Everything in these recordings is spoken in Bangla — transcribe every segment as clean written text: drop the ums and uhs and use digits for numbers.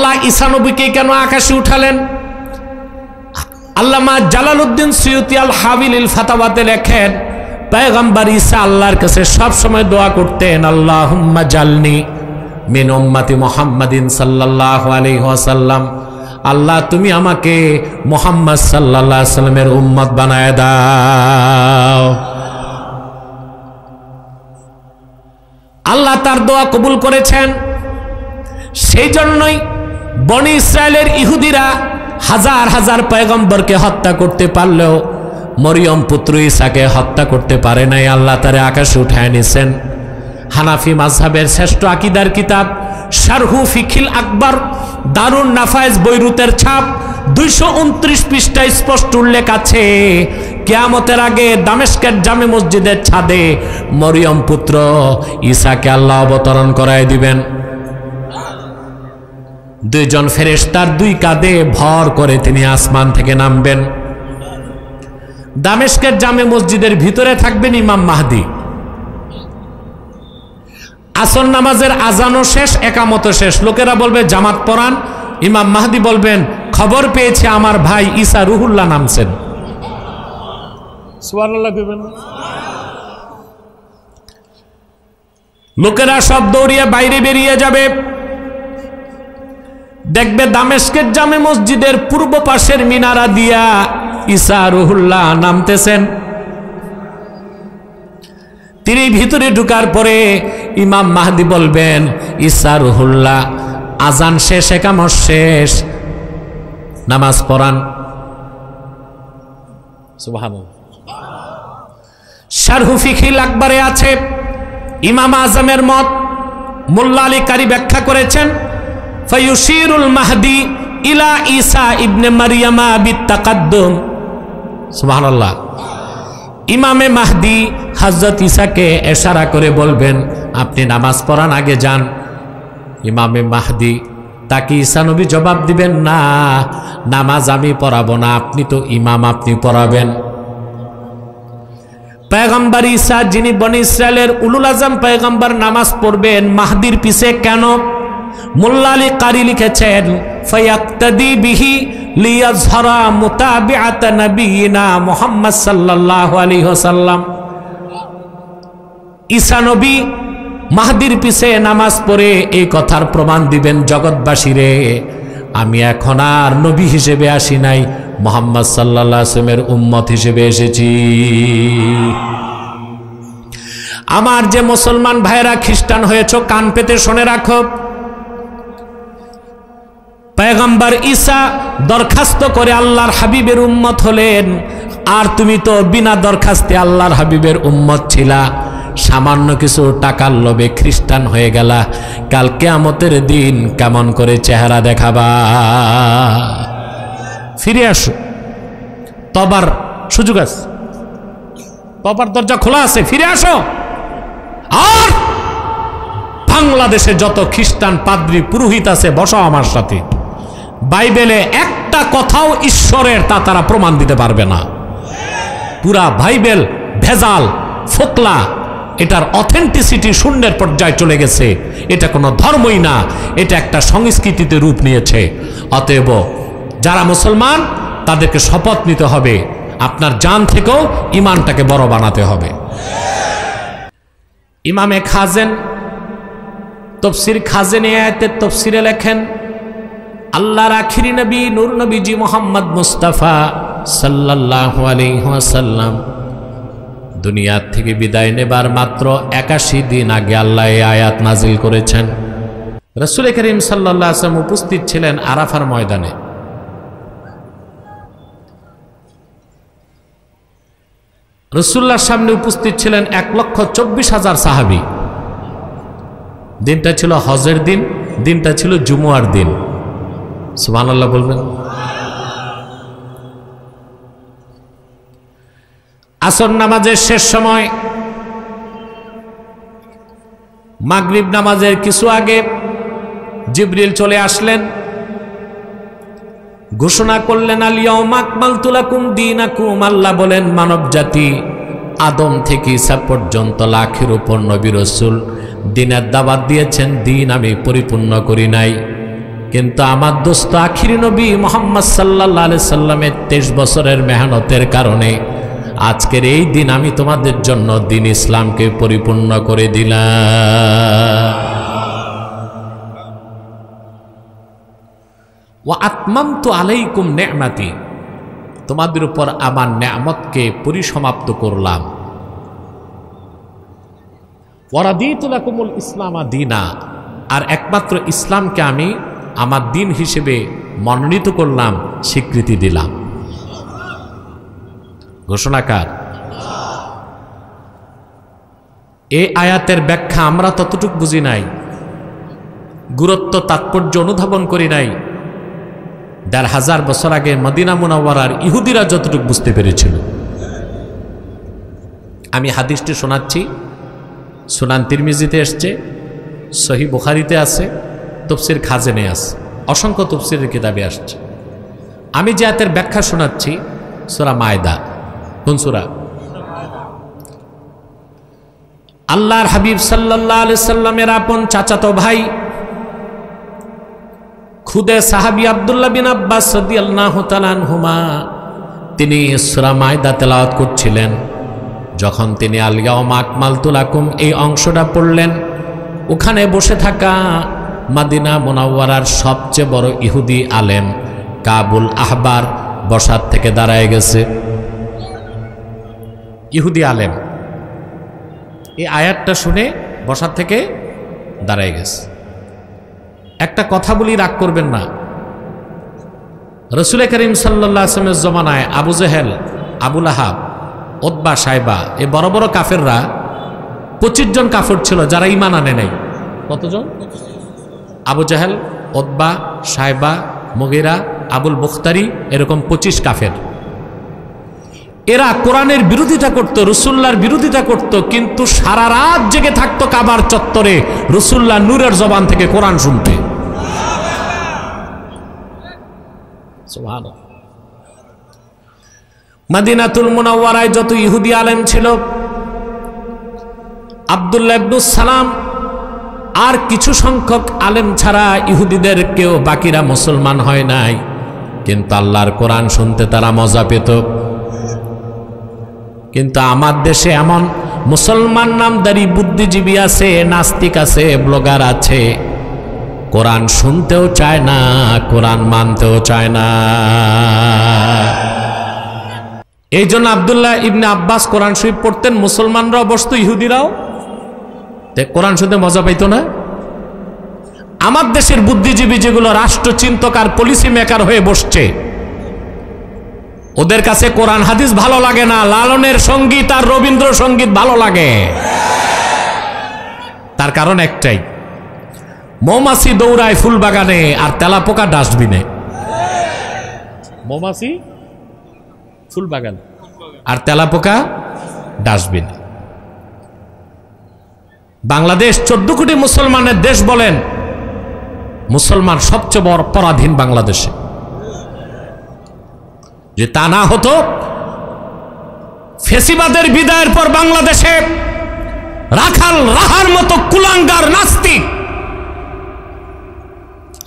আল্লাহ ঈসা নবীকে কেন আকাশে উঠালেন? আল্লামা জালালউদ্দিন সুয়ুতি আল হাবিলিল ফাতাওয়াতে লেখেন, পয়গম্বর ঈসা আল্লাহর কাছে সব সময় দোয়া করতেন, আল্লাহুম্মা জালনি মিন উম্মতি মুহাম্মাদিন সাল্লাল্লাহু আলাইহি ওয়াসাল্লাম, আল্লাহ তুমি আমাকে মুহাম্মদ সাল্লাল্লাহু আলাইহি ওয়াসাল্লামের উম্মত বানায় দাও। আল্লাহ তার দোয়া কবুল করেছেন। সেই জন্যই বনি ইসরায়েলের ইহুদিরা হাজার হাজার পয়গম্বরকে হত্যা করতে পারলেও মরিয়ম পুত্র ঈসাকে হত্যা করতে পারে নাই। আল্লাহ তারে আকাশে উঠায় নিছেন। হানাফি মাযহাবের শ্রেষ্ঠ আকীদার কিতাব শারহু ফিকিল আকবর দারুন নাফায়েজ বৈরুতের ছাপ 229 পৃষ্ঠায় স্পষ্ট উল্লেখ আছে, কিয়ামতের আগে দামেস্কের জামে মসজিদের ছাদে মরিয়ম পুত্র ঈসাকে আল্লাহ অবতরণ করায় দিবেন। দুইজন ফেরেশতার দুই কাঁধে ভর করে তিনি আসমান থেকে নামবেন। দামেস্কের জামে মসজিদের ভিতরে থাকবেন ইমাম মাহদি। আসর নামাজের আজানও শেষ, একামতও শেষ। লোকেরা বলবে জামাত পড়ান, ইমাম মাহদি বলবেন খবর পেয়েছে আমার ভাই ঈসা রুহুল্লাহ নামছেন। সুবহানাল্লাহ কইবেন। লোকেরা সব দৌড়িয়ে বাইরে বেরিয়ে যাবে, দেখবে দামেস্কের জামে মসজিদের পূর্ব পাশের মিনারা দিয়া ঈসা রুহুল্লাহ নামতেছেন। তিনি ভিতরে ঢুকার পরে ইমাম মাহদি বলবেন ঈসা রুহুল্লাহ আজান শেষ, একামত শেষ, নামাজ পড়ান। সুবহানাল্লাহ। শারহু ফিকিল আকবরে আছে ইমাম আজমের মত, মোল্লা আলী কারি ব্যাখ্যা করেছেন, ফায়ুশিরুল মাহদি ইলা ঈসা ইবনে মারইয়ামা বিত্তাকাদ্দুম। সুবহানাল্লাহ। ইমামে মাহদি হযরত ঈসাকে ইশারা করে বলবেন আপনি নামাজ পড়ান, আগে যান। ইমামে মাহদি তাকে ঈসা নবী জবাব দিবেন, না, নামাজ আমি পড়াবো না, আপনি তো ইমাম, আপনি পড়াবেন। পয়গম্বর ঈসা যিনি বনি ইসরায়েলের উলুল আজম পয়গম্বর নামাজ পড়বেন মাহদির পিছে কেন? মোল্লা আলী কারি লিখেছেন, ফায়াক্তাদি বিহি লিয়াজহারা মুতাবিআত নবিয়িনা মুহাম্মদ সাল্লাল্লাহু আলাইহি ওয়াসাল্লাম। ঈসা নবী মাহদির পিছে নামাজ পড়ে এই কথার প্রমাণ দিবেন জগৎবাসীরে, আমি এখন আর নবী হিসেবে আসি নাই, মুহাম্মদ সাল্লাল্লাহু আলাইহি ওয়াসাল্লামের উম্মত হিসেবে এসেছি। আমার যে মুসলমান ভাইরা খ্রিস্টান হয়েছে কান পেতে শুনে রাখো, পয়গম্বর ঈসা দরখাস্ত করে আল্লাহর হাবিবের উম্মত হলেন, আর তুমি তো বিনা দরখাস্তে আল্লাহর হাবিবের উম্মত ছিলা, সামান্য কিছু টাকার লোভে খ্রিস্টান হয়ে গেলা, কাল কিয়ামতের দিন কেমন করে চেহারা দেখাবা? ফিরে আসো, তবার সুযোগ আছে, তবার দরজা খোলা আছে, ফিরে আসো। আর বাংলাদেশে যত খ্রিস্টান পাদ্রী পুরোহিত আছে বসো আমার সাথে, বাইবেলে একটা কথাও ঈশ্বরের তা তারা প্রমাণ দিতে পারবে না। পুরা বাইবেল ভেজাল, ফোকলা, এটার অথেন্টিসিটি শূন্যের পর্যায়ে চলে গেছে। এটা কোনো ধর্মই না, এটা একটা সংস্কৃতিতে রূপ নিয়েছে। অতএব যারা মুসলমান তাদেরকে শপথ নিতে হবে, আপনার জান থেকেও ইমানটাকে বড় বানাতে হবে। ইমামে খাজেন তফসির খাজেন আয়াতের তফসিরে লেখেন, আল্লাহর আখিরি নবী নূর নবীজি মোহাম্মদ মুস্তাফা সাল্লাল্লাহু আলাইহি ওয়াসাল্লাম দুনিয়ার থেকে বিদায় নেবার মাত্র 81 দিন আগে আল্লাহ এই আয়াত নাজিল করেছেন। রাসূল করিম সাল্লাল্লাহু আলাইহি ওয়াসাল্লাম উপস্থিত ছিলেন আরাফার ময়দানে। রাসূলুল্লাহর সামনে উপস্থিত ছিলেন 1,24,000 সাহাবী। দিনটা ছিল হজের দিন, দিনটা ছিল জুমুয়ার দিন। সুবহানাল্লাহ বলবেন। আসর নামাজের শেষ সময়, মাগরিব নামাজের কিছু আগে জিবরিল চলে আসলেন, ঘোষণা করলেন আল ইয়াউমা আকমালতু লাকুম দীনাকুম। আল্লাহ বলেন মানব জাতি আদম থেকে ঈসা পর্যন্ত লাখের উপর নবী রাসূল দিনের দাওয়াত দিয়েছেন, দিন আমি পরিপূর্ণ করি নাই। কিন্তু আমার দোস্ত আখিরি নবী মুহাম্মদ সাল্লাল্লাহু আলাইহি সাল্লামের 23 বছরের মেহনতের কারণে আজকের এই দিন আমি তোমাদের জন্য দ্বীন ইসলামকে পরিপূর্ণ করে দিলাম। ওয়া আতমামতু আলাইকুম নি'মাতি, তোমাদের উপর আমার নেয়ামতকে পরিসমাপ্ত করলাম। ওয়া রাদিতু লাকুমুল ইসলামা দীনা, আর একমাত্র ইসলামকে আমি আমার দিন হিসেবে মনোনীত করলাম, স্বীকৃতি দিলাম। ঘোষণাকার। এই আয়াতের ব্যাখ্যা আমরা ততটুকু বুঝি নাই, গুরুত্ব তাৎপর্য অনুধাবন করি নাই ১,৫০০ বছর আগে মদিনা মুনাওয়ারার ইহুদিরা যতটুকু বুঝতে পেরেছিল। আমি হাদিসটি শোনাচ্ছি, সুনান তিরমিজিতে এসছে, সহিহ বুখারীতে আছে, তাফসীর খাজেনে আছে, অসংখ্য তাফসীরের কিতাবে আসছে। আমি যে আয়াতের ব্যাখ্যা শোনাচ্ছি সূরা মায়দা। কোন সূরা? আল্লাহর হাবিব সাল্লাল্লাহু আলাইহি সাল্লামের আপন চাচাতো ভাই খুদে সাহাবী আব্দুল্লাহ বিন আব্বাস রাদিয়াল্লাহু তাআলা আনহুমা তিনি সূরা মায়দা তেলাওয়াত করছিলেন। যখন তিনি আল ইয়াওমা আকমালতু লাকুম এই অংশটা পড়লেন, ওখানে বসে থাকা মদিনা মুনাওয়ারার সবচেয়ে বড় ইহুদি আলেম কাবুল আহবার বসার থেকে দাঁড়ায় গেছে। ইহুদি আলেম এই আয়াতটা শুনে বসার থেকে দাঁড়ায় গেছে। একটা কথা বলি, রাগ করবেন না, রাসূল করিম সাল্লাল্লাহু আলাইহি ওয়াসাল্লামের জমানায় আবু জেহেল, আবু লাহাব, উতবা, সাইবা এই বড় বড় কাফেররা 25 জন কাফের ছিল যারা ঈমান আনে নাই। কতজন? আবু জেহেল, উতবা, সাইবা, মুগীরা, আবুল বুখতারি, এরকম 25 কাফের। এরা কোরআনের বিরোধিতা করত, রাসূলুল্লাহর বিরোধিতা করত, কিন্তু সারা রাত জেগে থাকতো কাবার চত্বরে রাসূলুল্লাহ নূরের জবান থেকে কোরআন শুনতে। সুবহানাল্লাহ। মদিনাতুল মুনাওয়ারায় যত ইহুদি আলেম ছিল, আব্দুল্লাহ ইবনে সালাম আর কিছু সংখ্যক আলেম ছাড়া ইহুদিদের কেউ বাকিরা মুসলমান হয় নাই, কিন্তু আল্লাহর কোরআন শুনতে তারা মজা পেত। কিন্তু আমার দেশে এমন মুসলমান নামদারি বুদ্ধিজীবী আছে, নাস্তিক আছে, ব্লগার আছে, কোরআন শুনতেও চায় না, কোরআন মানতেও চায় না। এই জন্য আব্দুল্লাহ ইবনে আব্বাস কোরআন শরীফ পড়তেন, মুসলমানরাও বসতো, ইহুদিরাও কোরআন শুনতে মজা পাইতো না। আমার দেশের বুদ্ধিজীবী যেগুলো রাষ্ট্রচিন্তক আর পলিসি মেকার হয়ে বসছে, ওদের কাছে কোরআন হাদিস ভালো লাগে না, লালনের সঙ্গীত আর রবীন্দ্রসঙ্গীত ভালো লাগে। তার কারণ একটাই, মৌমাছি দৌড়ায় ফুল বাগানে আর তেলাপোকা ডাস্টবিনে। মৌমাছি ফুল বাগানে আর তেলাপোকা ডাস্টবিনে। বাংলাদেশ 14 কোটি মুসলমানের দেশ বলেন, মুসলমান সবচেয়ে বড় পরাধীন বাংলাদেশে। যে তা না হতো, ফেসিবাদের বিদায়ের পর বাংলাদেশে রাখাল রাহার মতো কুলাঙ্গার নাস্তিক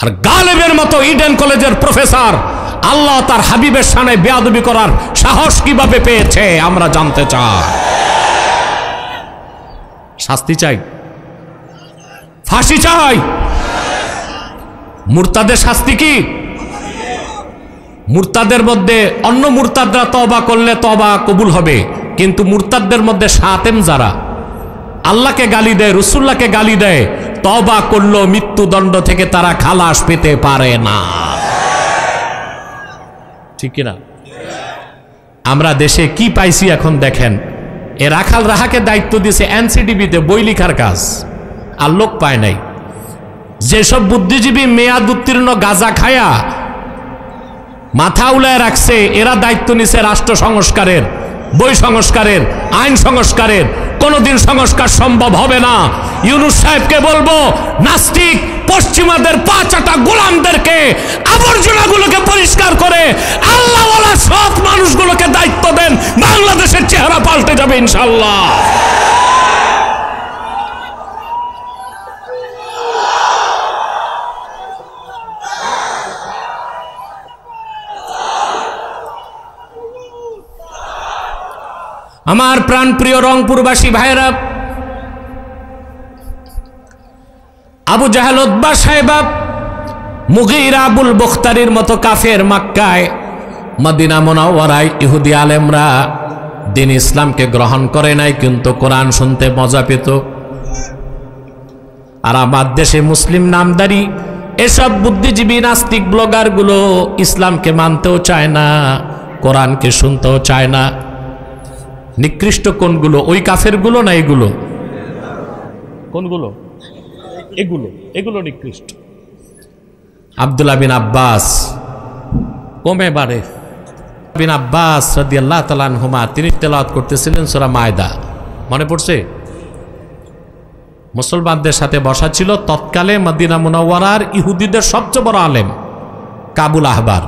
আর গালেবের মতো ইডেন কলেজের প্রফেসর আল্লাহ তার হাবিবের শানে বেয়াদবি করার সাহস কিভাবে পেয়েছে আমরা জানতে চাই। শাস্তি চাই, ফাঁসি চাই। মুরতাদের শাস্তি কি? মুরতাদের মধ্যে অন্য মুরতাদরা তওবা করলে তওবা কবুল হবে, কিন্তু মুরতাদদের মধ্যে শাতেম যারা আল্লাহকে গালি দেয়, রাসূলুল্লাহকে গালি দেয়, তওবা করলেও মৃত্যুদণ্ড থেকে তারা খালাস পেতে পারে না। ঠিক কিনা? আমরা দেশে কি পাইছি এখন দেখেন। এ রাখাল রাহাকে দায়িত্ব দিয়েছে এনসিডিবিতে বই লিখার কাজ, আর লোক পায় নাই। যেসব বুদ্ধিজীবী মেয়াদ উত্তীর্ণ গাঁজা খায়া মাথা উলায় রাখছে, এরা দায়িত্ব নিছে রাষ্ট্র সংস্কারের, বই সংস্কারের, আইন সংস্কারের। কোনোদিন সংস্কার সম্ভব হবে না। ইউনূস সাহেবকে বলবো, নাস্তিক পশ্চিমাদের পাঁচাটা গোলামদেরকে, আবর্জনাগুলোকে পরিষ্কার করে আল্লাহওয়ালা সৎ মানুষগুলোকে দায়িত্ব দেন, বাংলাদেশের চেহারা পাল্টে যাবে ইনশাআল্লাহ। আমার প্রাণপ্রিয় রংপুরবাসী ভাইরা, আবু জাহেল, উতবা, সাইবা, মুগীরা, আবুল বখতারির মতো কাফের মক্কায়, মদিনা মুনাওয়ারায় ইহুদি আলেমরা দিন ইসলামকে গ্রহণ করে নাই, কিন্তু কোরআন শুনতে মজা পেত। আর আমার দেশে মুসলিম নামদারি এসব বুদ্ধিজীবী নাস্তিক ব্লগারগুলো ইসলামকে মানতেও চায় না, কোরআনকে শুনতেও চায় না। নিকৃষ্ট কোনগুলো? ওই কাফেরগুলো না এগুলো? কোনগুলো? এগুলো নিকৃষ্ট। আব্দুল্লাহ বিন আব্বাস কমে বাড়ে বিন আব্বাস রাদিয়াল্লাহু তাআলা আনহুমা তিনি তেলাওয়াত করতেছিলেন সূরা মায়দা, মনে পড়ছে? মুসলমানদের সাথে বসা ছিল তৎকালে মদিনা মুনাওয়ারার ইহুদিদের সবচেয়ে বড় আলেম কাবুল আহবার।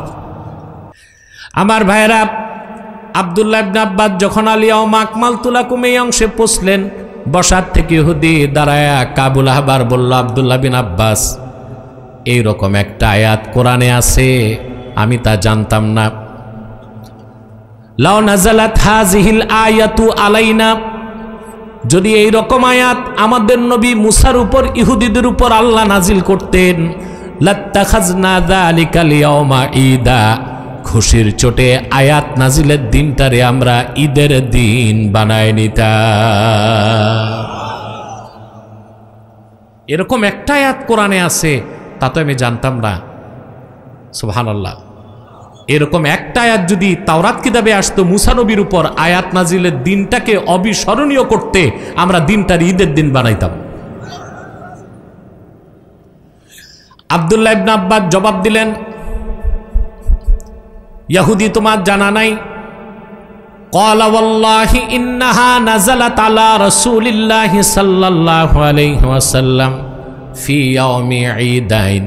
আমার ভাইরা, আব্দুল্লাহ ইবনে আব্বাস যখন আলিয়াউমা আকমালতু লাকুম এই অংশে পৌঁছলেন, বসার থেকে ইহুদি দাঁড়ায়া কাবুল আহবার বলল, আব্দুল্লাহ বিন আব্বাস, এইরকম একটা আয়াত কোরআনে আছে, আমি তা জানতাম না। লাউ নাযালাত হাযিহিল আয়াতু আলাইনা, যদি এই রকম আয়াত আমাদের নবী মুসার উপর ইহুদিদের উপর আল্লাহ নাজিল করতেন, লাত্তাখাযনা যালিকাল ইয়াওমা ঈদা, খুশির চোটে আয়াত নাজিলের দিনটারে আমরা ঈদের দিন বানায় নিতাম। এরকম একটা আয়াত কোরআনে আছে, তা তো আমি জানতাম না। সুবহানাল্লাহ। এরকম একটা আয়াত যদি তাওরাত কিতাবে আসতো মুসা নবীর উপর আয়াত নাজিলের দিনটাকে অবিস্মরণীয় করতে, আমরা দিনটার ঈদের দিন বানাইতাম। আব্দুল্লাহ ইবনে আব্বাস জবাব দিলেন, ইহুদি তোমার জানা নাই? ক্বালা ওয়াল্লাহি ইন্নাহা নাযালাত আলা রাসূলিল্লাহি সাল্লাল্লাহু আলাইহি ওয়াসাল্লাম ফি ইয়াউমি ঈদাইন।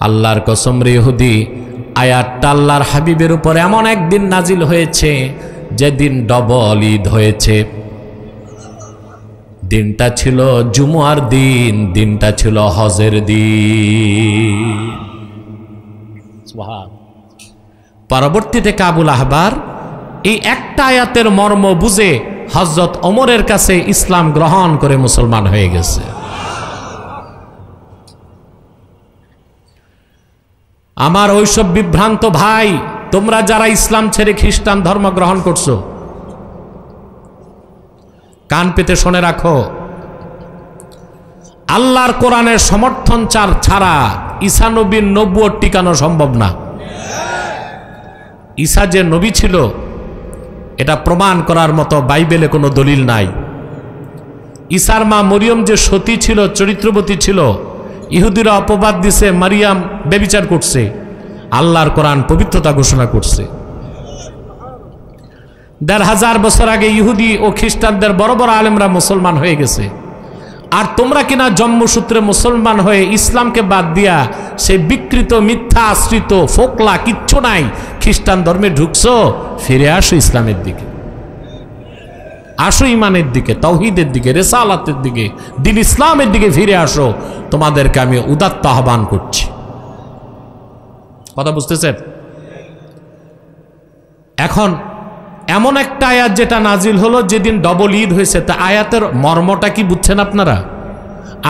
আল্লাহর কসম রে ইহুদি, আয়াতটা আল্লাহর হাবিবের উপর এমন একদিন নাজিল হয়েছে যেদিন ডবল ঈদ হয়েছে। দিনটা ছিল জুমুয়ার দিন, দিনটা ছিল হজের দিন। সুবহান। পরবর্তীতে কাবুল আহবার এই একটা আয়াতের মর্ম বুঝে হযরত ওমরের কাছে ইসলাম গ্রহণ করে মুসলমান হয়ে গেছে। আমার ওইসব বিভ্রান্ত ভাই, তোমরা যারা ইসলাম ছেড়ে খ্রিস্টান ধর্ম গ্রহণ করছো, কান পেতে শুনে রাখো, আল্লাহর কোরআনের সমর্থন ছাড়া ঈসা নবীর নবুয়ত টিকানো সম্ভব না। ঈসা যে নবী ছিল এটা প্রমাণ করার মতো বাইবেলে কোনো দলিল নাই। ঈসার মা মরিয়ম যে সতী ছিল, চরিত্রবতী ছিল, ইহুদিরা অপবাদ দিছে মারিয়াম ব্যভিচার করছে, আল্লাহর কোরআন পবিত্রতা ঘোষণা করছে। ১৫০০ বছর আগে ইহুদি ও খ্রিস্টানদের বড় বড় আলেমরা মুসলমান হয়ে গেছে। আর তোমরা কিনা জন্মসূত্রে মুসলমান হয়ে ইসলামকে বাদ দিয়া সেই বিকৃত মিথ্যা আশ্রিত ফোকলা কিচ্ছু নাই খ্রিস্টান ধর্মে ঢুকছো। ফিরে আসো ইসলামের দিকে, আসো ইমানের দিকে, তাওহীদের দিকে, রিসালাতের দিকে, দ্বীন ইসলামের দিকে ফিরে আসো। তোমাদেরকে আমি উদাত্ত আহ্বান করছি। কথা বুঝতেছেন? এখন এমন একটা আয়াত যেটা নাজিল হলো যেদিন ডবল ঈদ হয়েছে, তা আয়াতের মর্মটা কি বুঝছেন আপনারা?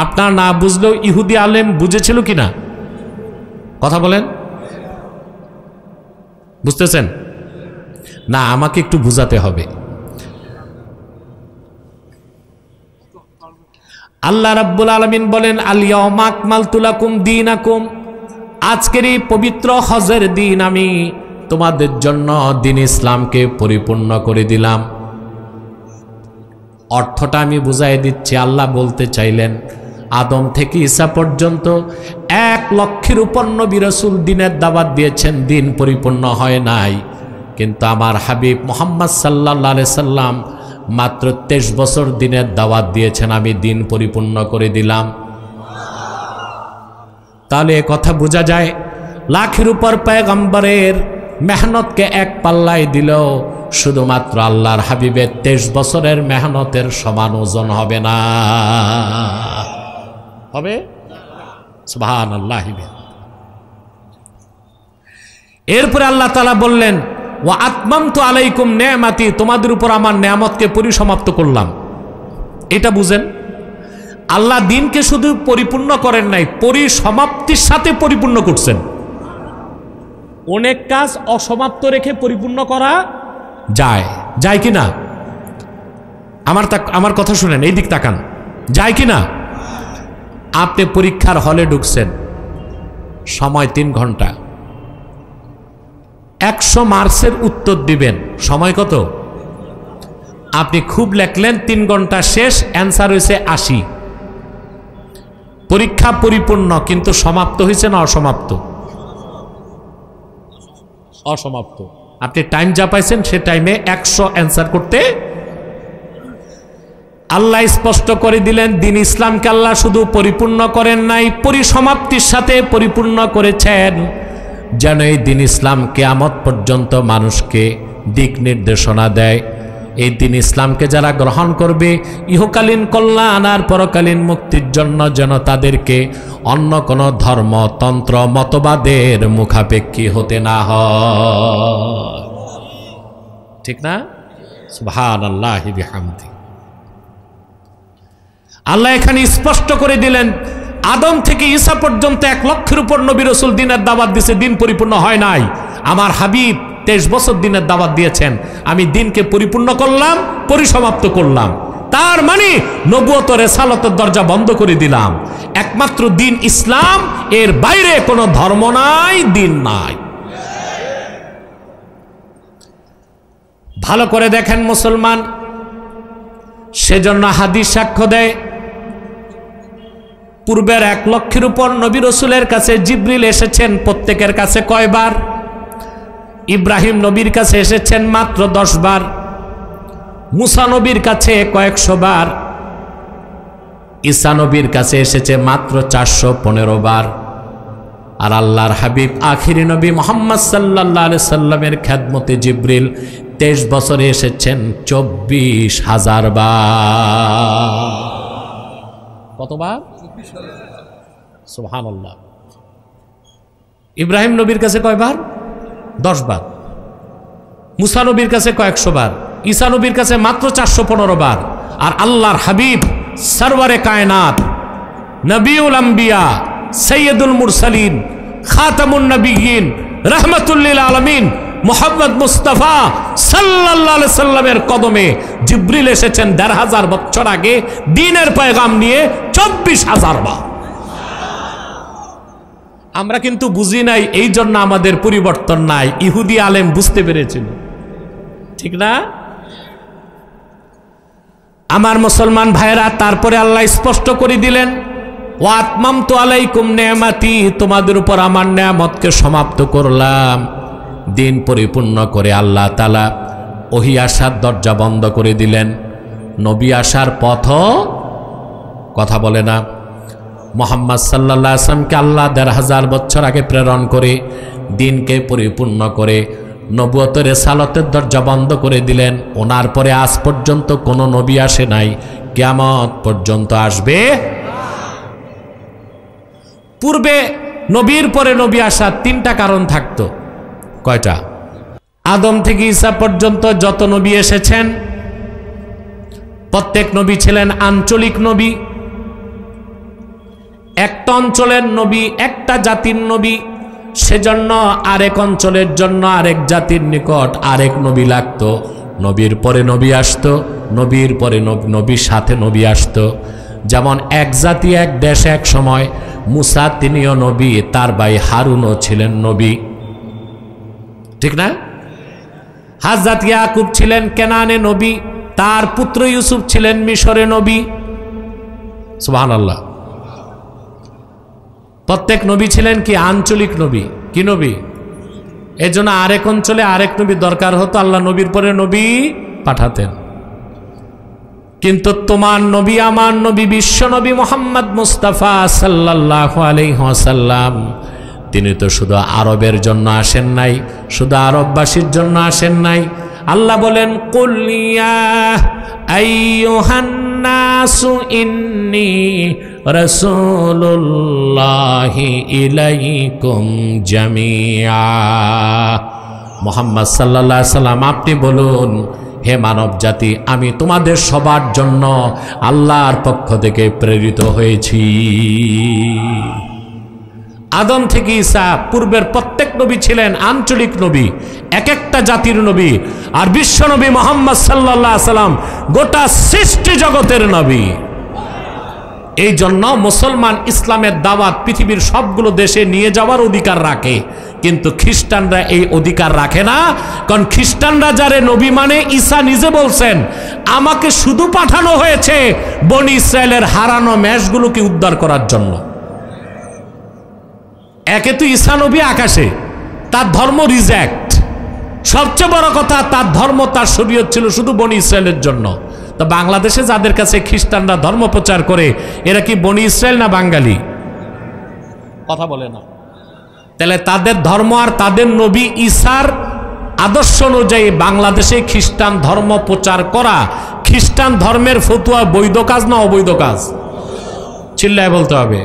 আপনারা না বুঝলেও ইহুদি আলেম বুঝেছিল কিনা? কথা বলেন, বুঝতেছেন না? আমাকে একটু বুঝাতে হবে। আল্লাহ রাব্বুল আলামিন বলেন, আল ইয়াউমা আকমালতু লাকুম দীনাকুম, আজকের এই পবিত্র হজের দিন আমি তোমাদের জন্য দ্বীন ইসলামকে পরিপূর্ণ করে দিলাম। অর্থটা আমি বুঝাই দিচ্ছি। আল্লাহ বলতে চাইলেন, আদম থেকে ঈসা পর্যন্ত 1 লক্ষের উপর নবী রাসূল দ্বীনের দাওয়াত দিয়েছেন, দ্বীন পরিপূর্ণ হয় নাই। কিন্তু আমার হাবিব মুহাম্মদ সাল্লাল্লাহু আলাইহি সাল্লাম মাত্র 23 বছর দ্বীনের দাওয়াত দিয়েছেন, আমি দ্বীন পরিপূর্ণ করে দিলাম। তাহলে এ কথা বোঝা যায়, লাখের উপর পয়গম্বরের মেহনতকে এক পাল্লায় দিলেও শুধুমাত্র আল্লাহর হাবিবের 23 বছরের মেহনতের সমান ওজন হবে না। হবে? সুবহানাল্লাহ। এরপরে আল্লাহ তাআলা বললেন, ওয়া আতমামতু আলাইকুম নিয়ামাতি, তোমাদের উপর আমার নিয়ামতকে পরিসমাপ্ত করলাম। এটা বুঝেন, আল্লাহ দিনকে শুধু পরিপূর্ণ করেন নাই, পরিসমাপ্তির সাথে পরিপূর্ণ করছেন। অনেক কাজ অসমাপ্ত রেখে পরিপূর্ণ করা যায়, যায় কি না? আমার কথা শুনেন, এই দিক তাকান, যায় কি না? আপনি পরীক্ষার হলে ঢুকছেন, সময় 3 ঘন্টা, 100 মার্কসের উত্তর দিবেন, সময় কত? আপনি খুব লেখলেন, 3 ঘন্টা শেষ, অ্যান্সার হয়েছে 80। পরীক্ষা পরিপূর্ণ, কিন্তু সমাপ্ত হয়েছে না অসমাপ্ত? অসমাপ্ত। আপনি টাইম যা পাইছেন সে টাইমে 100 অ্যান্সার করতে। আল্লাহ স্পষ্ট করে দিলেন, দিন ইসলামকে আল্লাহ শুধু পরিপূর্ণ করেন নাই, পরিসমাপ্তির সাথে পরিপূর্ণ করেছেন, যেন এই দিন ইসলাম কিয়ামত পর্যন্ত মানুষকে দিক নির্দেশনা দেয়। এই দিন ইসলামকে যারা গ্রহণ করবে, ইহকালীন কল্যাণ আর পরকালীন মুক্তির জন্য যেন তাদেরকে অন্য কোনো ধর্ম, তন্ত্র, মতবাদের মুখাপেক্ষী হতে না হয়। ঠিক না? সুবহানাল্লাহি বিহামদি। আল্লাহ এখানে স্পষ্ট করে দিলেন, আদম থেকে ঈসা পর্যন্ত 1 লক্ষের উপর নবী রাসূল দিনের দাওয়াত দিয়েছে, দিন পরিপূর্ণ হয় নাই। আমার হাবিব 23 বছর দিনের দাওয়াত দিয়েছেন, আমি দিনকে পরিপূর্ণ করলাম, পরিসমাপ্ত করলাম। তার মানে নবুয়ত রিসালাতের দরজা বন্ধ করে দিলাম। একমাত্র দিন ইসলাম, এর বাইরে কোনো ধর্ম নাই, দিন নাই। ভালো করে দেখেন মুসলমান, সেজন্য হাদিস সাক্ষ্য দেয়, পূর্বের 1 লক্ষের উপর নবী রাসূলের কাছে জিবরিল এসেছেন, প্রত্যেকের কাছে কয়বার? ইব্রাহিম নবীর কাছে এসেছেন মাত্র 10 বার, মুসা নবীর কাছে কয়েকশো বার, ঈসা নবীর কাছে এসেছে মাত্র 415 বার। আর আল্লাহর হাবিব আখিরি নবী মুহাম্মদ সাল্লাল্লাহু আলাইহি সাল্লামের খেদমতে জিবরিল 23 বছরে এসেছেন 24,000 বার। কতবার? সুবহানাল্লাহ। ইব্রাহিম নবীর কাছে কয়বার? 10 বার। মুসা নবীর কাছে কয়েকশো বার, ঈসা নবীর কাছে মাত্র 415 বার। আর আল্লাহর হাবিব সরওয়ারে কায়নাত, নবিউল আম্বিয়া, সৈয়দুল মুরসালিন, খাতামুন নবিয়্যিন, রাহমাতুল লিল আলামিন মুহাম্মদ মুস্তাফা সাল্লাল্লাহু আলাইহি সাল্লামের কদমে জিবরিল এসেছেন 1500 বছর আগে দ্বীনের পয়গাম নিয়ে 24,000 বার। আমরা কিন্তু বুঝি নাই, এই জন্য আমাদের পরিবর্তন নাই। ইহুদি আলেম বুঝতে পেরেছিল, ঠিক না? আমার মুসলমান ভাইরা, তারপরে আল্লাহ স্পষ্ট করে দিলেন, ওয়া আতমামতু আলাইকুম নিয়ামাতি, তোমাদের উপর আমার নিয়ামতকে সমাপ্ত করলাম। দিন পরিপূর্ণ করে আল্লাহ তাআলা ওহী আসার দরজা বন্ধ করে দিলেন। নবী আসার পথ কথা বলে না। মুহাম্মদ সাল্লাল্লাহু আলাইহি ওয়াসাল্লামকে আল্লাহ 1500 বছর আগে প্রেরণ করে দিনকে পরিপূর্ণ করে নবুয়ত রিসালাতের দরজা বন্ধ করে দিলেন। ওনার পরে আজ পর্যন্ত কোনো নবী আসে নাই, কিয়ামত পর্যন্ত আসবে। পূর্বে নবীর পরে নবী আসার 3টা কারণ থাকতো। কয়টা? আদম থেকে ঈসা পর্যন্ত যত নবী এসেছেন, প্রত্যেক নবী ছিলেন আঞ্চলিক নবী। একটা অঞ্চলের নবী, একটা জাতির নবী, সেজন্য আরেক অঞ্চলের জন্য আরেক জাতির নিকট আরেক নবী লাগতো। নবীর পরে নবী আসতো, নবীর পরে নবীর সাথে নবী আসতো। যেমন এক জাতি এক দেশ এক সময়, মুসা তিনিও নবী, তার ভাই হারুনও ছিলেন নবী, ঠিক না? হযরত ইয়াকুব ছিলেন কেনানে নবী, তার পুত্র ইউসুফ ছিলেন মিশরে নবী। সুবহানাল্লাহ। প্রত্যেক নবী ছিলেন কি আঞ্চলিক নবী, কি নবী? এজন্য আরেক অঞ্চলে আরেক নবী দরকার হতো, আল্লাহ নবীর পরে নবী পাঠাতেন। কিন্তু তোমার নবী, আমার নবী, বিশ্ব নবী মুহাম্মদ মুস্তাফা সাল্লাল্লাহু আলাইহি ওয়াসাল্লাম, তিনি তো শুধু আরবের জন্য আসেন নাই, শুধু আরববাসীর জন্য আসেন নাই। আল্লাহ বলেন, কুল ইয়া আইয়ুহান নাসু ইন্নী রাসূলুল্লাহি ইলাইকুম জামিআ। মুহাম্মদ সাল্লাল্লাহু আলাইহি সাল্লাম আপনি বলুন, হে মানব জাতি, আমি তোমাদের সবার জন্য আল্লাহর পক্ষ থেকে প্রেরিত হয়েছি। আদম থেকে ঈসা পূর্বের প্রত্যেক নবী ছিলেন আঞ্চলিক নবী, এক একটা জাতির নবী, আর বিশ্ব নবী মুহাম্মদ সাল্লাল্লাহু আলাইহি সাল্লাম গোটা সৃষ্টি জগতের নবী। এই জন্য মুসলমান ইসলামের দাওয়াত পৃথিবীর সবগুলো দেশে নিয়ে যাওয়ার অধিকার রাখে, কিন্তু খ্রিস্টানরা এই অধিকার রাখে না। কারণ খ্রিস্টানরা যারে নবী মানে, ঈসা নিজে বলছেন আমাকে শুধু পাঠানো হয়েছে বনি ইসরায়েলের হারানো মেষগুলোকে উদ্ধার করার জন্য। একে তো ঈসা নবী আকাশে, তার ধর্ম রিজেক্ট। সবচেয়ে বড় কথা, তার ধর্ম, তার শরীয়ত ছিল শুধু বনি ইসরায়েলের জন্য। তো বাংলাদেশে যাদের কাছে খ্রিস্টানরা ধর্ম প্রচার করে, এরা কি বনি ইসরায়েল না বাঙালি? কথা বলে না। তাহলে তাদের ধর্ম আর তাদের নবী ঈসার আদর্শ অনুযায়ী বাংলাদেশে খ্রিস্টান ধর্ম প্রচার করা, খ্রিস্টান ধর্মের ফতুয়া বৈধ কাজ না অবৈধ কাজ? চিল্লায় বলতে হবে।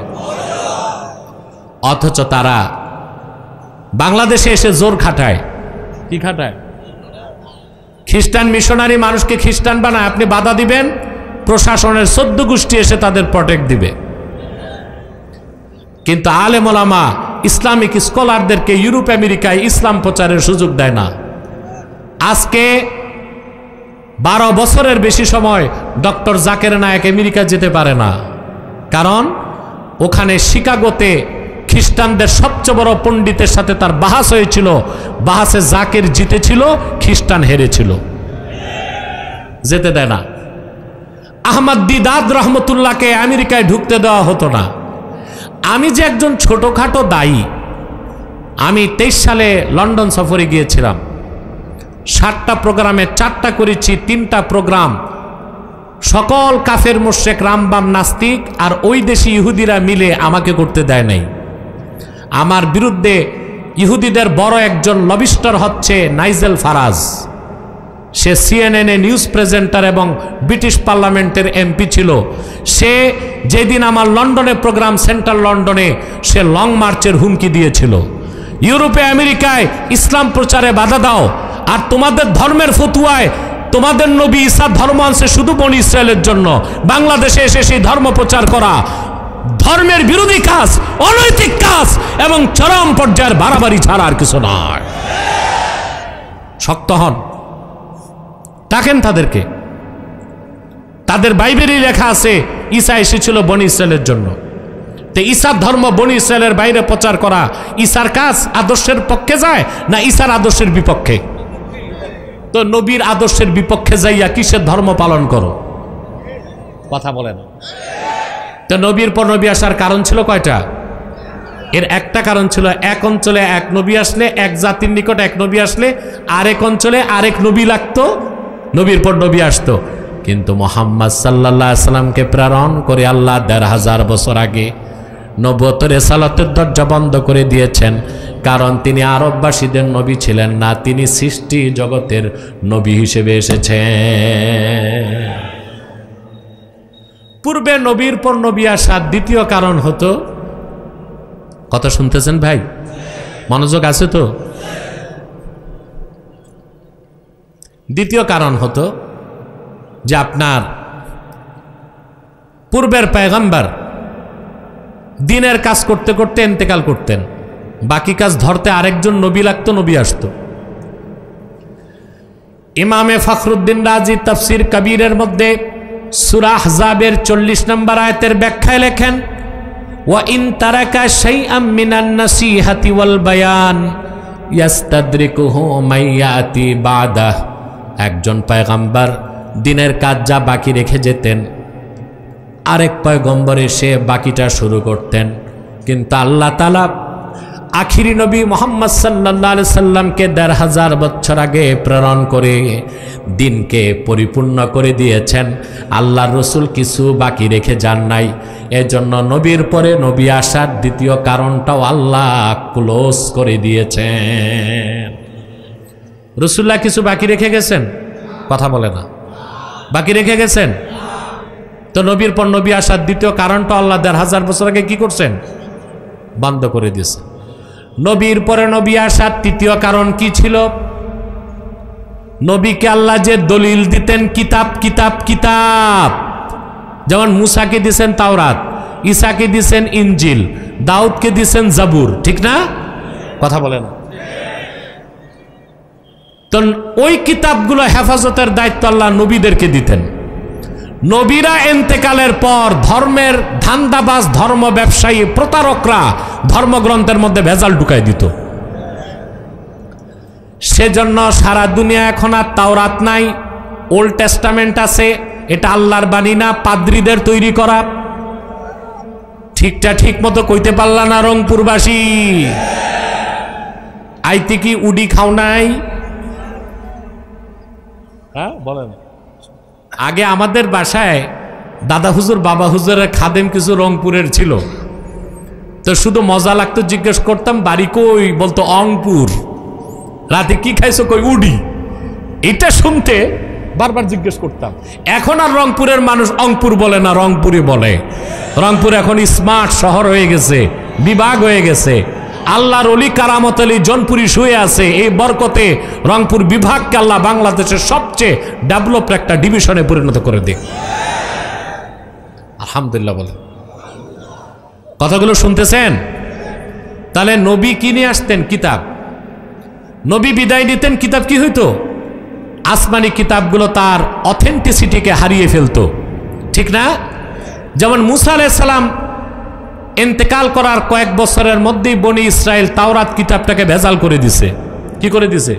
অথচ তারা বাংলাদেশে এসে জোর খাটায়। কি খাটায়? খ্রিস্টান মিশনারি মানুষকে খ্রিস্টান বানায়, আপনি বাধা দিবেন, প্রশাসনের 14 গোষ্ঠী এসে তাদের প্রটেক্ট দিবে। কিন্তু আলেম ওলামা ইসলামিক স্কলারদেরকে ইউরোপ আমেরিকায় ইসলাম প্রচারের সুযোগ দেয় না। আজকে 12 বছরের বেশি সময় ডক্টর জাকের নায়েক আমেরিকা যেতে পারে না, কারণ ওখানে শিকাগোতে খ্রিস্টানদের সবচেয়ে বড় পণ্ডিতের সাথে তার বাহাস হয়েছিল। বাহাসে জাকের জিতেছিল, খ্রিস্টান হেরেছিল, যেতে দেয় না। আহমদ দিদাদ রহমতুল্লাহকে আমেরিকায় ঢুকতে দেওয়া হতো না। আমি যে একজন ছোটখাটো দায়ী, আমি 23 সালে লন্ডন সফরে গিয়েছিলাম। 7টা প্রোগ্রামে 4টা করেছি, 3টা প্রোগ্রাম সকল কাফের মুশরিক রামবাম নাস্তিক আর ওই দেশি ইহুদিরা মিলে আমাকে করতে দেয় নাই। আমার বিরুদ্ধে ইহুদিদের বড় একজন লবিস্টার হচ্ছে নাইজেল ফারাজ। সে সিএনএন নিউজ প্রেজেন্টার এবং ব্রিটিশ পার্লামেন্টের এমপি ছিল। সে যেদিন আমার লন্ডনে প্রোগ্রাম, সেন্ট্রাল লন্ডনে, সে লং মার্চের হুমকি দিয়েছিল, ইউরোপে আমেরিকায় ইসলাম প্রচারে বাধা দাও, আর তোমাদের ধর্মের ফতুয়ায় তোমাদের নবী ঈসা ধর্ম আনছে শুধু বনি ইসরায়েলের জন্য, বাংলাদেশে এসে সেই ধর্ম প্রচার করা ধর্মের বিরোধী কাজ, অনৈতিক কাজ এবং চরম পর্যায়ের বাড়াবাড়ি ছাড়া আর কিছু নয়। শক্ত হন, ডাকেন তাদেরকে। তাদের বাইবেলে লেখা আছে ঈসা এসেছিল বনি ইসরায়েলের জন্য। তো ঈসার ধর্ম বনি ইসরায়েলের বাইরে প্রচার করা ঈসার কাজ আদর্শের পক্ষে যায় না ঈসার আদর্শের বিপক্ষে? তো নবীর আদর্শের বিপক্ষে যাইয়া কিসের ধর্ম পালন করো? কথা বলেন। তো নবীর পর নবী আসার কারণ ছিল কয়টা? এর একটা কারণ ছিল, এক অঞ্চলে এক নবী আসলে, এক জাতির নিকট এক নবী আসলে আরেক অঞ্চলে আরেক নবী লাগতো, নবীর পর নবী আসতো। কিন্তু মুহাম্মদ সাল্লাল্লাহু আলাইহি সাল্লামকে প্রেরণ করে আল্লাহ 1500 বছর আগে নবুয়তের রিসালাতের দরজা বন্ধ করে দিয়েছেন, কারণ তিনি আরববাসীদের নবী ছিলেন না, তিনি সৃষ্টি জগতের নবী হিসেবে এসেছেন। পূর্বে নবীর পর নবী আসার দ্বিতীয় কারণ হতো, কথা শুনতেছেন ভাই? মনোযোগ আছে তো? দ্বিতীয় কারণ হতো যে আপনার পূর্বের পয়গম্বর দিনের কাজ করতে করতে ইন্তেকাল করতেন, বাকি কাজ ধরতে আরেকজন নবী লাগতো, নবী আসতো। ইমামে ফখরুদ্দিন রাজি তাফসির কবিরের মধ্যে সূরা আহজাবের 40 নম্বর আয়াতের ব্যাখ্যায় লেখেন, ওয়া ইন তারাকা শাইআম মিনান নাসিহাতি ওয়াল বায়ান ইয়াস্তাদরিকুহু মাইয়াতি বাদা। একজন পয়গম্বর দিনের কাজ যা বাকি রেখে যেতেন, আরেক পয়গম্বর এসে বাকিটা শুরু করতেন। কিন্তু আল্লাহ তাআলা আখিরি নবী মুহাম্মদ সাল্লাল্লাহু আলাইহি সাল্লামকে 1500 বছর আগে প্রেরণ করে দিনকে পরিপূর্ণ করে দিয়েছেন। আল্লাহর রসুল কিছু বাকি রেখে যান নাই। এজন্য নবীর পরে নবী আসার দ্বিতীয় কারণটাও আল্লাহ ক্লোজ করে দিয়েছেন। রসুল্লাহ কিছু বাকি রেখে গেছেন? কথা বলে না। বাকি রেখে গেছেন? তো নবীর পর নবী আসার দ্বিতীয় কারণটা আল্লাহ 1500 বছর আগে কি করছেন? বন্ধ করে দিয়েছে। নবীর পরে নবী আসার তৃতীয় কারণ কি ছিল? নবীকে আল্লাহ যে দলিল দিতেন কিতাব কিতাব কিতাব, যেমন মুসাকে দিয়েছেন তাওরাত, ঈসাকে দিয়েছেন ইনজিল, দাউদকে দিয়েছেন জাবুর, ঠিক না? কথা বলেন। তো ওই কিতাবগুলো হেফাজতের দায়িত্ব আল্লাহ নবীদেরকে দিতেন। নবীরা এন্তেকালের পর ধর্মের ধান্দাবাজ ধর্ম ব্যবসায়ী প্রতারকরা ধর্মগ্রন্থের মধ্যে ভেজাল ঢুকাই দিত। সেজন্য সারা দুনিয়া এখন আর তাওরাত নাই, ওল্ড টেস্টামেন্ট আছে। এটা আল্লাহর বাণী না, পাদ্রীদের তৈরি করা। ঠিকটা ঠিক মতো কইতে পারলা না রংপুরবাসী? আইতে কি উডি খাও নাই? হ্যাঁ বলেন। আগে আমাদের বাসায় দাদা হুজুর বাবা হুজুরের খাদেম কিছু রংপুরের ছিল, তো শুধু মজা লাগতো, জিজ্ঞেস করতাম বাড়ি কই, বলতো অংপুর। রাতে কি খাইছো, কই উডি। এটা শুনতে বারবার জিজ্ঞেস করতাম। এখন আর রংপুরের মানুষ অংপুর বলে না, রংপুরি বলে। রংপুর এখন স্মার্ট শহর হয়ে গেছে, বিভাগ হয়ে গেছে। আল্লাহর ওলি কারামত আলী জনপুরি শুয়ে আছে, এই বরকতে রংপুর বিভাগকে আল্লাহ বাংলাদেশের সবচেয়ে ডেভেলপড একটা ডিভিশনে পরিণত করে দিক। আলহামদুলিল্লাহ বলে। কথাগুলো শুনতেছেন? তাহলে নবী কি নিয়ে আসতেন? কিতাব। নবী বিদায় নিতেন, কিতাব কি হইতো? আসমানি কিতাবগুলো তার অথেন্টিসিটিকে হারিয়ে ফেলতো, ঠিক না? যেমন মুসা আলাইহিস সালাম ইন্তেকাল করার কয়েক বছরের মধ্যেই বনি ইসরায়েল তাওরাত কিতাবটাকে ভেজাল করে দিছে। কি করে দিছে?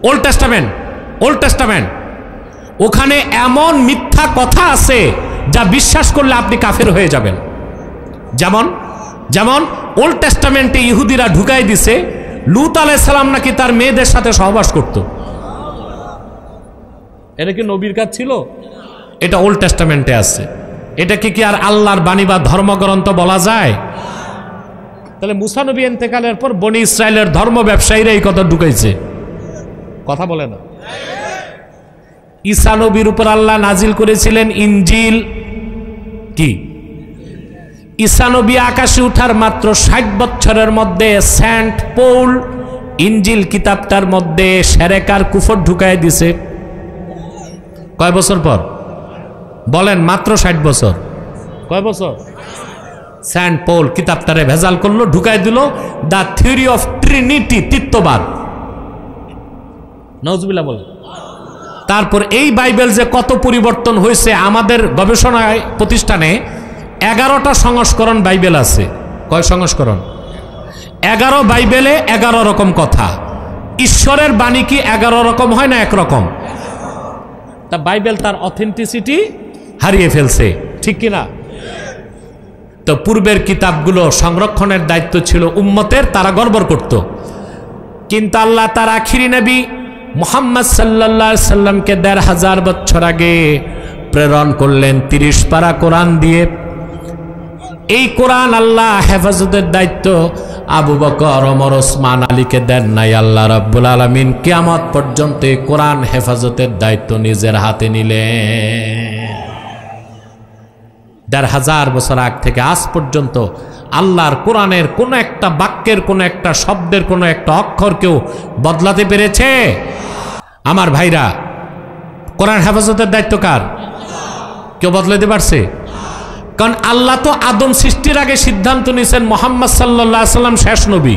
Old testament. ওল্ড টেস্টামেন্ট, ওখানে এমন মিথ্যা কথা আছে যা বিশ্বাস করলে আপনি কাফের হয়ে যাবেন। যেমন যেমন ওল্ড টেস্টামেন্টে ইহুদিরা ঢুকাই দিছে লূত আলাইহিস সালাম নাকি তার মেয়েদের সাথে সহবাস করত। এটা কি নবীর কাজ ছিল? এটা ওল্ড টেস্টামেন্টে আছে। এটাকে কি আর আল্লাহর বাণী বা ধর্মগ্রন্থ বলা যায়? তাহলে মুসা নবী ইন্তেকালের পর বনি ইসরায়েলের ধর্ম ব্যবসায়ীরা এই কথা ঢুকাইছে। কথা বলে না? ঈসা নবীর উপর আল্লাহ নাজিল করেছিলেন ইনজিল। কি? ঈসা নবী আকাশে উঠার মাত্র 60 বছরের মধ্যে সেন্ট পৌল ইনজিল কিতাবটার মধ্যে সেরেকার কুফর ঢুকাই দিছে। কয় বছর পর? বলেন, মাত্র 60 বছর। কয় বছর? সেন্ট পৌল কিতাবটারে ভেজাল করলো, ঢুকাই দিল দ্য থিওরি অফ ট্রিনিটি, তৃত্ববাদ। নাউজুবিল্লাহ বলেন। তারপর এই বাইবেল যে কত পরিবর্তন হয়েছে, আমাদের গবেষণায় প্রতিষ্ঠানে 11টা সংস্করণ বাইবেল আছে। কয় সংস্করণ? 11 বাইবেলে 11 রকম কথা। ঈশ্বরের বাণী কি 11 রকম হয় না একরকম? তা বাইবেল তার অথেন্টিসিটি হারিয়ে ফেলছে, ঠিক কিনা? তো পূর্বের কিতাবগুলো সংরক্ষণের দায়িত্ব ছিল উম্মতের, তারা গড়বড় করত। কিন্তু আল্লাহ তার আখিরি নবী মুহাম্মদ সাল্লাল্লাহু আলাইহি সাল্লামকে 1500 বছর আগে প্রেরণ করলেন 30 পারা কোরআন দিয়ে। এই কোরআন আল্লাহ হেফাজতের দায়িত্ব আবু বকর, ওমর, ওসমান, আলীকে দেন নাই। আল্লাহ রাব্বুল আলামিন কিয়ামত পর্যন্ত এই কোরআন হেফাজতের দায়িত্ব নিজের হাতে নিলেন। 1500 বছর আগ থেকে আজ পর্যন্ত আল্লাহর কোরআনের কোন একটা বাক্যের, কোন একটা শব্দের, কোন একটা অক্ষর কেউ বদলাতে পেরেছে? আমার ভাইরা, কোরআন হেফাজতের দায়িত্ব কার? কেউ বদলাতে পারছে? কারণ আল্লাহ তো আদম সৃষ্টির আগে সিদ্ধান্ত নিয়েছেন মুহাম্মদ সাল্লাল্লাহু আলাইহি সাল্লাম শেষ নবী,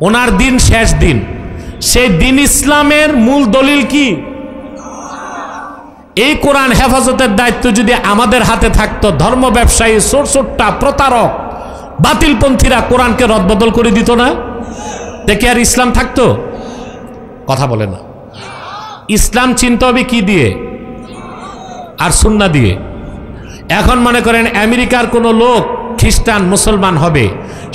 ওনার দিন শেষ দিন। সেই দিন ইসলামের মূল দলিল কি? এই কোরআন হেফাজতের দায়িত্ব যদি আমাদের হাতে থাকতো, ধর্ম ব্যবসায়ী, চোরচোট্টা, প্রতারক, বাতিলপন্থীরা কোরআনকে রদবদল করে দিত না, দেখে আর ইসলাম থাকতো? কথা বলে না। ইসলাম চিনতে হবে কি দিয়ে? আর সুন্নাহ দিয়ে। এখন মনে করেন আমেরিকার কোনো লোক খ্রিস্টান মুসলমান হবে,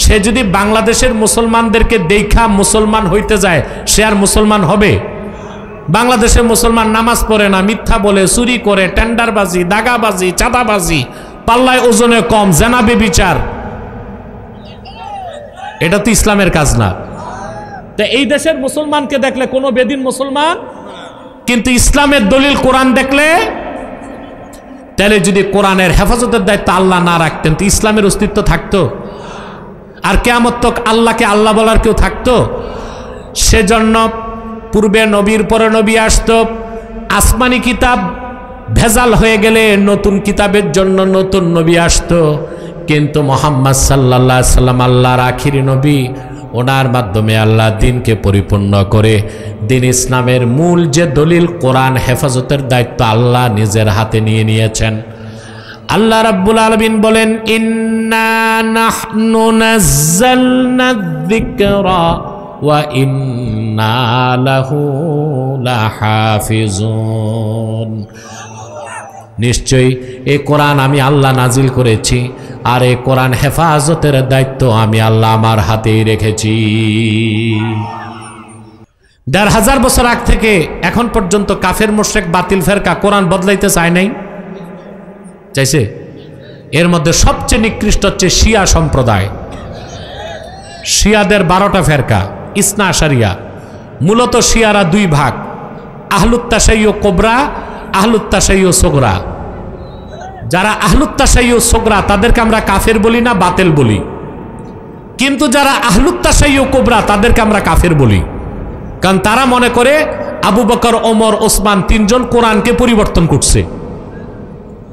সে যদি বাংলাদেশের মুসলমানদেরকে দেখা মুসলমান হইতে যায়, সে আর মুসলমান হবে? বাংলাদেশের মুসলমান নামাজ পড়ে না, মিথ্যা বলে, চুরি করে, টেন্ডারবাজি, দাগাবাজি, চাঁদাবাজি, পাল্লায় ওজনে কম, জেনা বেবিচার, এটা তো ইসলামের কাজ না। তা এই দেশের মুসলমানকে দেখলে কোনো বেদিন মুসলমান, কিন্তু ইসলামের দলিল কোরআন দেখলে, তাহলে যদি কোরআনের হেফাজতের দায়িত্ব আল্লাহ না রাখতেন তো ইসলামের অস্তিত্ব থাকতো? আর কিয়ামত তক আল্লাহকে আল্লাহ বলার কেউ থাকতো? সেজন্য পূর্বে নবীর পরে নবী আসতো, আসমানি কিতাব ভেজাল হয়ে গেলে নতুন কিতাবের জন্য নতুন নবী আসতো। কিন্তু মুহাম্মদ সাল্লাল্লাহু আলাইহি সাল্লাম আল্লাহর আখিরি নবী, ওনার মাধ্যমে আল্লাহ দিনকে পরিপূর্ণ করে দিন ইসলামের মূল যে দলিল কোরআন হেফাজতের দায়িত্ব আল্লাহ নিজের হাতে নিয়ে নিয়েছেন। আল্লাহ রাব্বুল আলামিন বলেন, ইন্না নাহনু নাযালনা যিকরা ওয়া ইন্না লাহু লাহাফিজুন। নিশ্চয়ই এই কোরআন আমি আল্লাহ নাজিল করেছি, আর এই কোরআন হেফাজতের দায়িত্ব আমি আল্লাহ আমার হাতেই রেখেছি। ১৫০০ বছর আগ থেকে এখন পর্যন্ত কাফের মুশরিক বাতিল ফেরকা কোরআন বদলাইতে চায় নাই? চাইছে? এর মধ্যে সবচেয়ে নিকৃষ্ট হচ্ছে শিয়া সম্প্রদায়। শিয়াদের 12টা ফেরকা, ইসনা আশারিয়া। মূলত শিয়ারা দুই ভাগ, আহলুত তাশাইয়্যু কুবরা, আহলুত তাশাইয়্যু সুগরা। যারা আহলুত তাশাইয়্যু সুগরা তাদেরকে আমরা কাফের বলি না, বাতিল বলি। কিন্তু যারা আহলুত তাশাইয়্যু কুবরা তাদেরকে আমরা কাফের বলি, কারণ তারা মনে করে আবু বকর, ওমর, ওসমান তিনজন কোরআনকে পরিবর্তন করছে।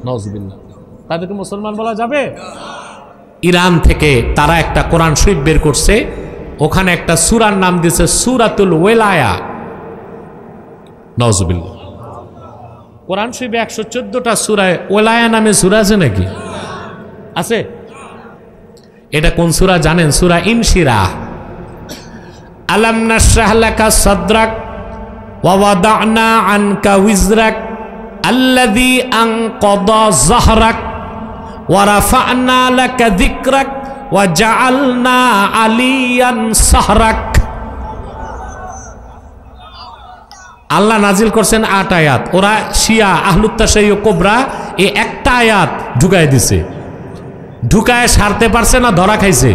নাউজুবিল্লাহ। তাদেরকে মুসলমান বলা যাবে? ইরান থেকে তারা একটা কোরআন শরীফ বের করছে, ওখানে একটা সূরার নাম দিয়েছে সূরাতুল ওয়ালায়া। নাউজুবিল্লাহ। কোরআন শরীফে 114টা সূরায় ওয়ালায়া নামে সূরা আছে নাকি? আছে? এটা কোন সূরা জানেন? সূরা ইনশিরাহ। আলাম নাশরাহ লাকা সাদরাক ওয়া ওয়াদা'না আনকা উযরাক আল্লাযী আনকাযা যাহরাক ওয়া রাফা'না লাকা যিকরাক ওয়া জাআলনা আলিয়ান সাহরাক। আল্লাহ নাজিল করছেন 8 আয়াত। ওরা শিয়া আহলুত তাশাইয়্যু কুবরা এই একটা আয়াত ঢুকায় দিছে। ঢুকায় সারতে পারছে না, ধরা খাইছে।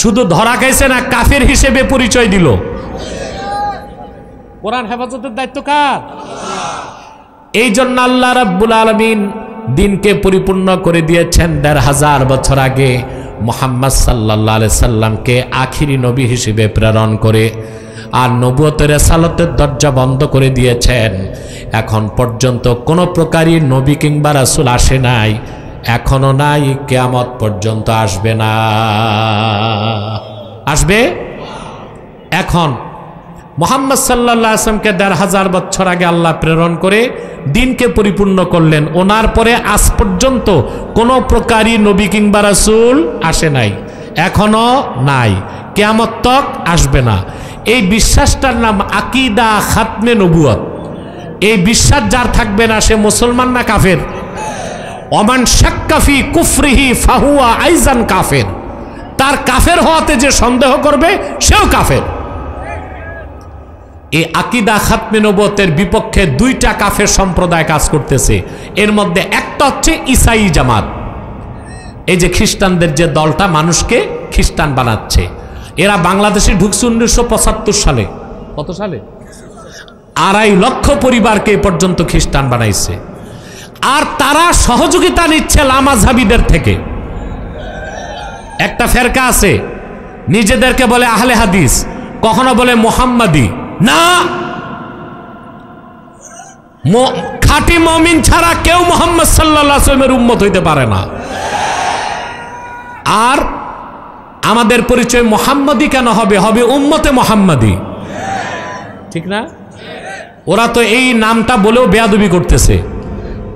শুধু ধরা খাইছে না, কাফের হিসেবে পরিচয় দিল। কোরআন হেফাজতের দায়িত্ব কার? এই জন্য আল্লাহ রাব্বুল আলামিন দিনকে পরিপূর্ণ করে দিয়েছেন ১৫০০ বছর আগে মুহাম্মদ সাল্লাল্লাহু আলাইহি সাল্লামকে আখিরি নবী হিসেবে প্রেরণ করে, আর নবুয়তের রিসালাতের দরজা বন্ধ করে দিয়েছেন। এখন পর্যন্ত কোনো প্রকারই নবী কিংবা রাসূল আসে নাই, এখনো নাই, কিয়ামত পর্যন্ত আসবে না। আসবে? এখন মুহাম্মদ সাল্লাল্লাহু আলাইহি ওয়াসাল্লামকে ১৫০০ বছর আগে আল্লাহ প্রেরণ করে দিনকে পরিপূর্ণ করলেন। ওনার পরে আজ পর্যন্ত কোনো প্রকারই নবী কিংবা রাসূল আসে নাই, এখনো নাই, কিয়ামত তক আসবে না। এই বিশ্বাসটার নাম আকীদা খাতমে নবুয়ত। এই বিশ্বাস যার থাকবে না সে মুসলমান না কাফের? ওমান শাক্কা ফি কুফরিহি ফাহুয়া আইজান কাফের। তার কাফের হওয়াতে যে সন্দেহ করবে সেও কাফের। এই আকীদা খাতমে নবুয়তের বিপক্ষে 2টা কাফের সম্প্রদায় কাজ করতেছে। এর মধ্যে একটা হচ্ছে ঈসাই জামাত। এই যে খ্রিস্টানদের যে দলটা মানুষকে খ্রিস্টান বানাচ্ছে, এরা বাংলাদেশে ঢুকছে 1975 সালে। কত সালে? 2.5 লক্ষ পরিবারকে এ পর্যন্ত খ্রিস্টান বানাইছে। আর তারা সহযোগিতা নিচ্ছে লামাযহাবীদের থেকে। একটা ফেরকা আছে, নিজেদেরকে বলে আহলে হাদিস, কখনো বলে মুহাম্মাদি। না, খাঁটি মুমিন ছাড়া কেউ মুহাম্মদ সাল্লাল্লাহু আলাইহি ওয়াসাল্লামের উম্মত হইতে পারে না। আর আমাদের পরিচয় মুহাম্মাদি কেন হবে? হবে উম্মতে মুহাম্মাদি, ঠিক না? ওরা তো এই নামটা বলেও বেয়াদবি করতেছে।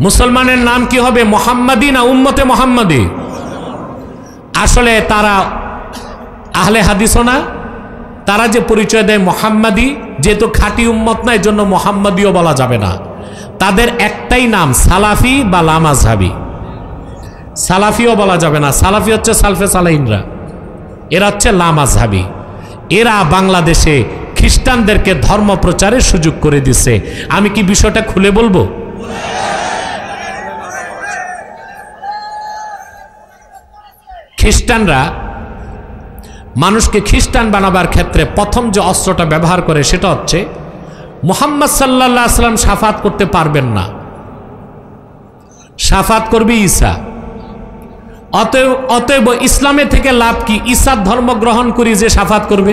মুসলমানের নাম কি হবে, মুহাম্মাদি না উম্মতে মুহাম্মাদি? আসলে তারা আহলে হাদিসও না, তারা যে পরিচয় দেয় মুহাম্মাদি, যেহেতু খাঁটি উম্মত না এই জন্য মুহাম্মাদিও বলা যাবে না। তাদের একটাই নাম সালাফি বা লামাযহাবী। সালাফিও বলা যাবে না, সালাফি হচ্ছে সালফে সালাইনরা, এরা হচ্ছে লামাযহাবী। এরা বাংলাদেশে খ্রিস্টানদেরকে ধর্ম প্রচারের সুযোগ করে দিচ্ছে। আমি কি বিষয়টা খুলে বলবো? খ্রিস্টানরা মানুষকে খ্রিস্টান বানাবার ক্ষেত্রে প্রথম যে অস্ত্রটা ব্যবহার করে সেটা হচ্ছে মুহাম্মদ সাল্লাল্লাহু আলাইহি ওয়াসাল্লাম শাফাত করতে পারবেন না, শাফাত করবে ঈসা। অতএব ইসলামে থেকে লাভ কি? ঈসার ধর্ম গ্রহণ করি যে শাফাত করবে।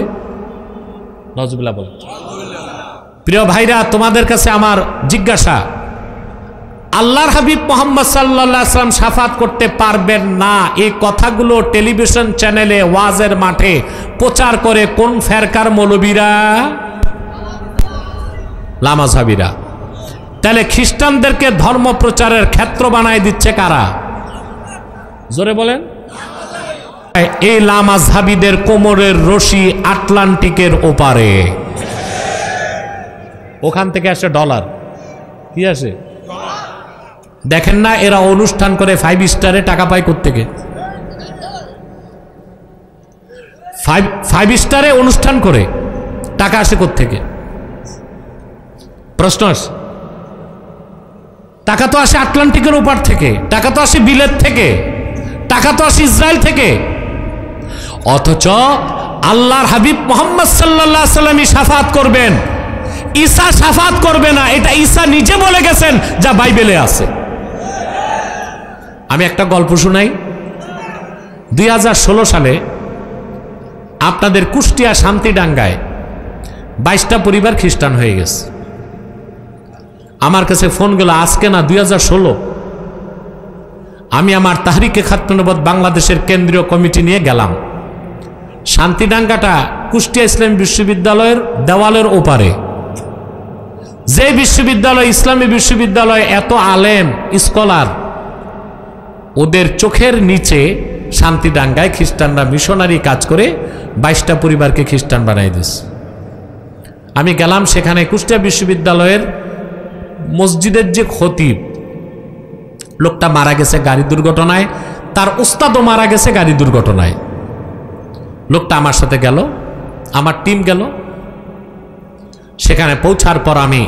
নাউজুবিল্লাহ বলেন। প্রিয় ভাইরা, তোমাদের কাছে আমার জিজ্ঞাসা, আল্লাহর হাবিব মুহাম্মদ সাল্লাল্লাহু আলাইহি ওয়াসাল্লাম শাফাত করতে পারবেন না, এই কথাগুলো টেলিভিশন চ্যানেলে ওয়াজের মাঠে প্রচার করে কোন ফেরকার মৌলবীরা? লামাযহাবীরা। তাহলে খ্রিস্টানদেরকে ধর্ম প্রচারের ক্ষেত্র বানায় দিচ্ছে কারা? জোরে বলেন। এই লামাযহাবীদের কোমরের রশি আটলান্টিকের ওপারে, ওখান থেকে আসে ডলার। কি আসে দেখেন না, এরা অনুষ্ঠান করে 5 স্টারে টাকা পায় কোত্থেকে? 5 স্টারে অনুষ্ঠান করে টাকা আসে কোত্থেকে? প্রশ্ন আসে। টাকা তো আসে আটলান্টিকের ওপার থেকে, টাকা তো আসে বিলেত থেকে, টাকা তো আসে ইসরায়েল থেকে। অথচ আল্লাহর হাবিব মুহাম্মদ সাল্লাল্লাহু আলাইহি ওয়াসাল্লাম শাফাত করবেন, ঈসা শাফাত করবে না। এটা ঈসা নিজে বলে গেছেন, যা বাইবেলে আছে। আমি একটা গল্প শুনাই। 2016 সালে আপনাদের কুষ্টিয়া শান্তিডাঙ্গায় 22টা পরিবার খ্রিস্টান হয়ে গেছে। আমার কাছে ফোন গেল, আজকে না 2016। আমি আমার তাহরিকে খাতমে নবুওয়াত বাংলাদেশের কেন্দ্রীয় কমিটি নিয়ে গেলাম। শান্তিডাঙ্গাটা কুষ্টিয়া ইসলামী বিশ্ববিদ্যালয়ের দেওয়ালের ওপারে। যে বিশ্ববিদ্যালয়, ইসলামী বিশ্ববিদ্যালয়, এত আলেম স্কলার, ওদের চোখের নিচে শান্তিডাঙ্গায় খ্রিস্টানরা মিশনারি কাজ করে 22টা পরিবারকে খ্রিস্টান বানাই দিয়েছে। আমি গেলাম সেখানে। কুষ্টিয়া বিশ্ববিদ্যালয়ের মসজিদের যে খতিব, লোকটা মারা গেছে গাড়ি দুর্ঘটনায়, তার উস্তাদও মারা গেছে গাড়ি দুর্ঘটনায়। লোকটা আমার সাথে গেল, আমার টিম গেল। সেখানে পৌঁছার পর আমি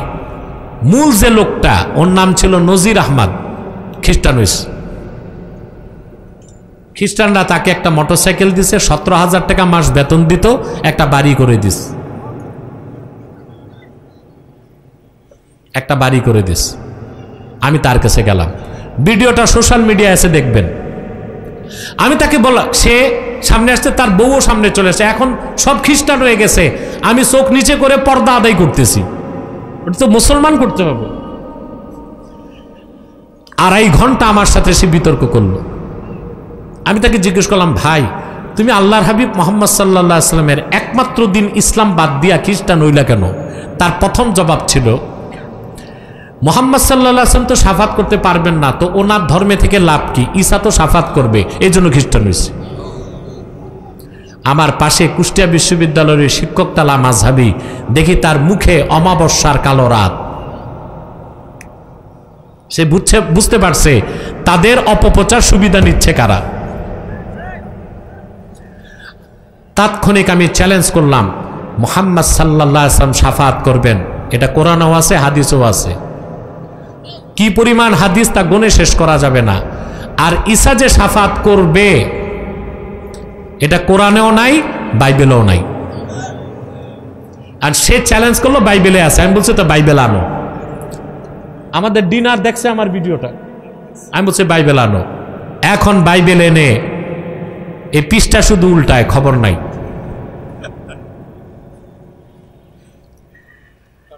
মূল যে লোকটা, ওর নাম ছিল নজির আহমদ, খ্রিস্টান হয়েছে। খ্রিস্টানরা তাকে একটা মোটরসাইকেল দিছে, 17,000 টাকা মাস বেতন দিত, একটা বাড়ি করে দিস, একটা বাড়ি করে দিস। আমি তার কাছে গেলাম, ভিডিওটা সোশ্যাল মিডিয়ায় এসে দেখবেন। আমি তাকে বললাম, সে সামনে আসছে, তার বউও সামনে চলে আসছে। এখন সব খ্রিস্টান হয়ে গেছে, আমি চোখ নিচে করে পর্দা আদায় করতেছি। ওটা তো মুসলমান করতে হবে। 2.5 ঘন্টা আমার সাথে সে বিতর্ক করলো। আমি তাকে জিজ্ঞেস করলাম, ভাই তুমি আল্লাহর হাবিব মুহাম্মদ সাল্লাল্লাহু আলাইহি ওয়াসাল্লামের একমাত্র দিন ইসলাম বাদ দিয়া খ্রিস্টান হইলা কেন? তার প্রথম জবাব ছিল, মুহাম্মদ সাল্লাল্লাহু আলাইহি ওয়াসাল্লাম তো শাফাত করতে পারবেন না, তো ওনার ধর্মে থেকে লাভ কি? ঈসা তো শাফাত করবে, এই জন্য খ্রিস্টান হয়েছে। আমার পাশে কুষ্টিয়া বিশ্ববিদ্যালয়ের শিক্ষকটা লামাযহাবী, দেখি তার মুখে অমাবস্যার কালো রাত। সে বুঝতে পারছে তাদের অপপ্রচার সুবিধা নিচ্ছে কারা। তাৎক্ষণিক আমি চ্যালেঞ্জ করলাম, মুহাম্মদ সাল্লাল্লাহু আলাইহি ওয়াসাল্লাম শাফাত করবেন, এটা কোরআনেও আছে, হাদিসেও আছে। কি পরিমাণ হাদিস তা গুণে শেষ করা যাবে না। আর ঈসা যে শাফাত করবে, এটা কোরআনেও নাই, বাইবেলেও নাই। আর সে চ্যালেঞ্জ করলো বাইবেলে আছে। আমি বলছি তো বাইবেল আনো। আমাদের ডিনার দেখছে আমার ভিডিওটা, আমি বলছি বাইবেল আনো। এখন বাইবেল এনে এই পৃষ্ঠা শুধু উল্টায়, খবর নাই।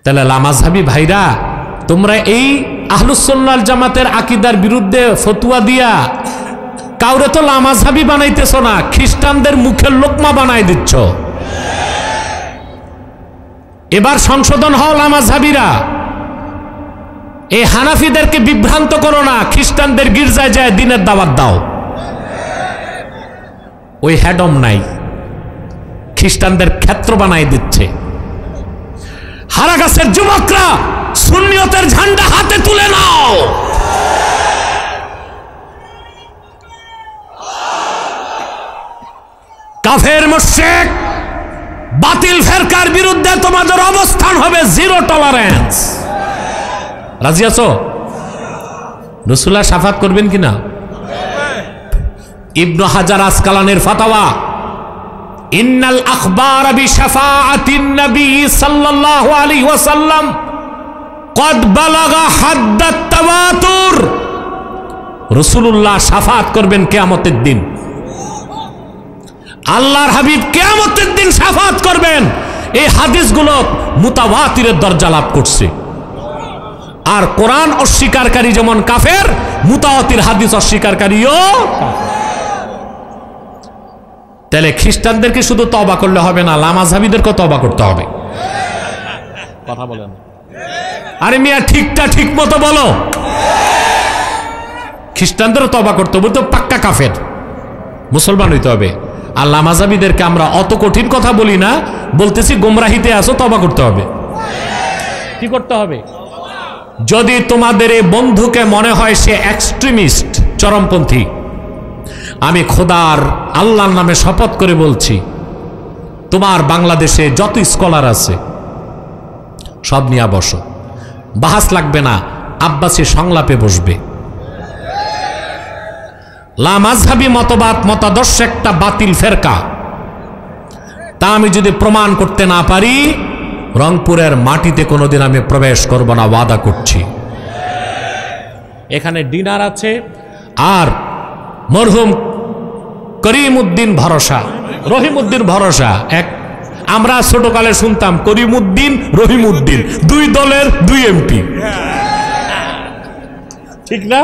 তাহলে লামাযহাবী ভাইরা, তোমরা এই আহলুস সুন্নাহ ওয়াল জামাতের আকীদার বিরুদ্ধে ফতোয়া দিয়া কাউরে তো লামাযহাবী বানাইতেছ না, খ্রিস্টানদের মুখের লোকমা বানাই দিচ্ছ। এবার সংশোধন হও লামাযহাবীরা। এই হানাফিদেরকে বিভ্রান্ত করো না, খ্রিস্টানদের গির্জায় যায় দিনের দাওয়াত দাও। ওই হ্যাডম নাই, খ্রিস্টানদের ক্ষেত্র বানাই দিচ্ছে। হারাগাছের যুবকরা, সুন্নিয়তের ঝান্ডা হাতে তুলে নাও। কাফের মুশরিক বাতিল ফেরকার বিরুদ্ধে তোমাদের অবস্থান হবে জিরো টলারেন্স। রাজি আছো? রাসূলুল্লাহ শাফাত করবেন কিনা? ইবনে হাজার আসকালানের ফাতাওয়া, ইন্নাল আখবার বিশাফাআতিন নবী সাল্লাল্লাহু আলাইহি ওয়াসাল্লাম কদ বালাগা হাদ্দাত তাওয়াতুর। রাসূলুল্লাহ শাফাত করবেন কিয়ামতের দিন। আল্লাহর হাবিব কিয়ামতের দিন শাফাত করবেন, এই হাদিসগুলো মুতাওয়াতিরের দরজা লাভ করছে। আর কোরআন অস্বীকারী যেমন কাফের, মুতাওয়াতির হাদিস অস্বীকারীও। তাহলে খ্রিস্টানদেরকে শুধু তওবা করলে হবে না, লামাযহাবীদেরকেও তওবা করতে হবে। কথা বলেন আরে মিয়া, ঠিকটা ঠিক মতো বলো। খ্রিস্টানদেরও তওবা করতে হবে, তো পাক্কা কাফের, মুসলমান হইতে হবে। আর লামাযহাবীদেরকে আমরা অত কঠিন কথা বলি না, বলতেছি গোমরাহিতে আসো, তওবা করতে হবে। কি করতে হবে? যদি তোমাদের এই বন্ধুকে মনে হয় সে এক্সট্রিমিস্ট, চরমপন্থী, আমি খোদার আল্লাহর নামে শপথ করে বলছি, তোমার বাংলাদেশে যত স্কলার আছে সব নিয়ে বসো, বাহাস লাগবে না, আব্বাসী সংলাপে বসবে। লামাযহাবী মতবাদ মতাদর্শ একটা বাতিল ফেরকা, তা আমি যদি প্রমাণ করতে না পারি, রংপুরের মাটিতে কোনোদিন আমি প্রবেশ করব না, ওয়াদা করছি। এখানে ডিনার আছে, আর মরহুম করিমউদ্দিন ভরসা, রহিমউদ্দিন ভরসা, এক আমরা ছোটকালে শুনতাম করিমউদ্দিন রহিমউদ্দিন, দুই দলের দুই এমপি, ঠিক না?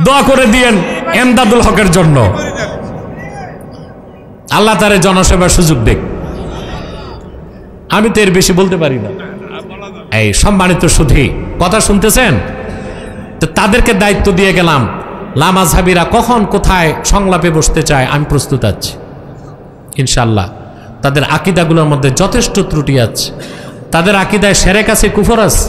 দোয়া করে দিয়েন এমদাদুল হকের জন্য, আল্লাহ তারে জনসেবার সুযোগ দেখ। আমি তো এর বেশি বলতে পারি না। এই সম্মানিত সুধী, কথা শুনতেছেন? তো তাদেরকে দায়িত্ব দিয়ে গেলাম, লামাযহাবীরা কখন কোথায় সংলাপে বসতে চায় আমি প্রস্তুত আছি ইনশাআল্লাহ। তাদের আকীদাগুলোর মধ্যে যথেষ্ট ত্রুটি আছে, তাদের আকীদায় শিরক আছে, কুফর আছে।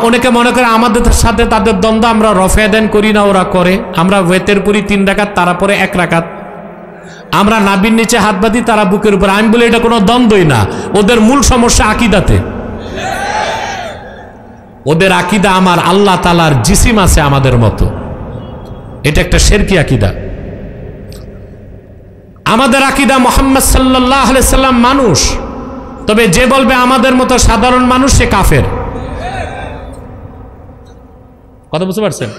অনেকে মনে করে আমাদের সাথে তাদের দ্বন্দ্ব, আমরা রফে দেন করি না, ওরা করে। আমরা ওয়েতের পরি 3 রাকাত, তারা পরে 1 রাকাত। আমরা নাবির নিচে হাত বাঁধি, তারা বুকের উপর। আমি বলি এটা কোনো দ্বন্দ্বই না, ওদের মূল সমস্যা আকীদাতে। ওদের আকীদা আমার আল্লাহ তাআলার জিসিম আছে আমাদের মতো, এটা একটা শিরকি আকীদা। আমাদের আকীদা মুহাম্মদ সাল্লাল্লাহু আলাইহি সাল্লাম মানুষ, তবে যে বলবে আমাদের মতো সাধারণ মানুষ, সে কাফের। কথা বুঝতে পারছেন?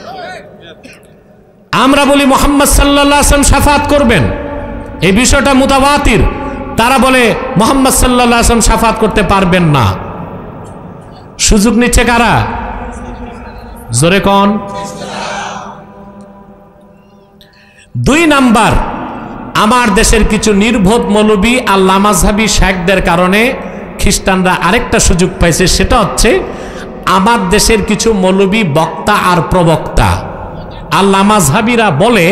আমরা বলি মুহাম্মদ সাল্লাল্লাহু আলাইহি সাল্লাম শাফাত করবেন, এই বিষয়টা মুতাওয়াতির। তারা বলে মুহাম্মদ সাল্লাল্লাহু আলাইহি সাল্লাম শাফাত করতে পারবেন না। সুযোগ নিচ্ছে কারা? জোরে কোন? 2 নাম্বার, আমার দেশের কিছু নির্বোধ মৌলবী আর লামাযহাবী শেখদের কারণে খ্রিস্টানরা আরেকটা সুযোগ পাইছে, সেটা হচ্ছে আমার দেশের কিছু মৌলবী বক্তা আর প্রবক্তা আর লামাযহাবীরা বলে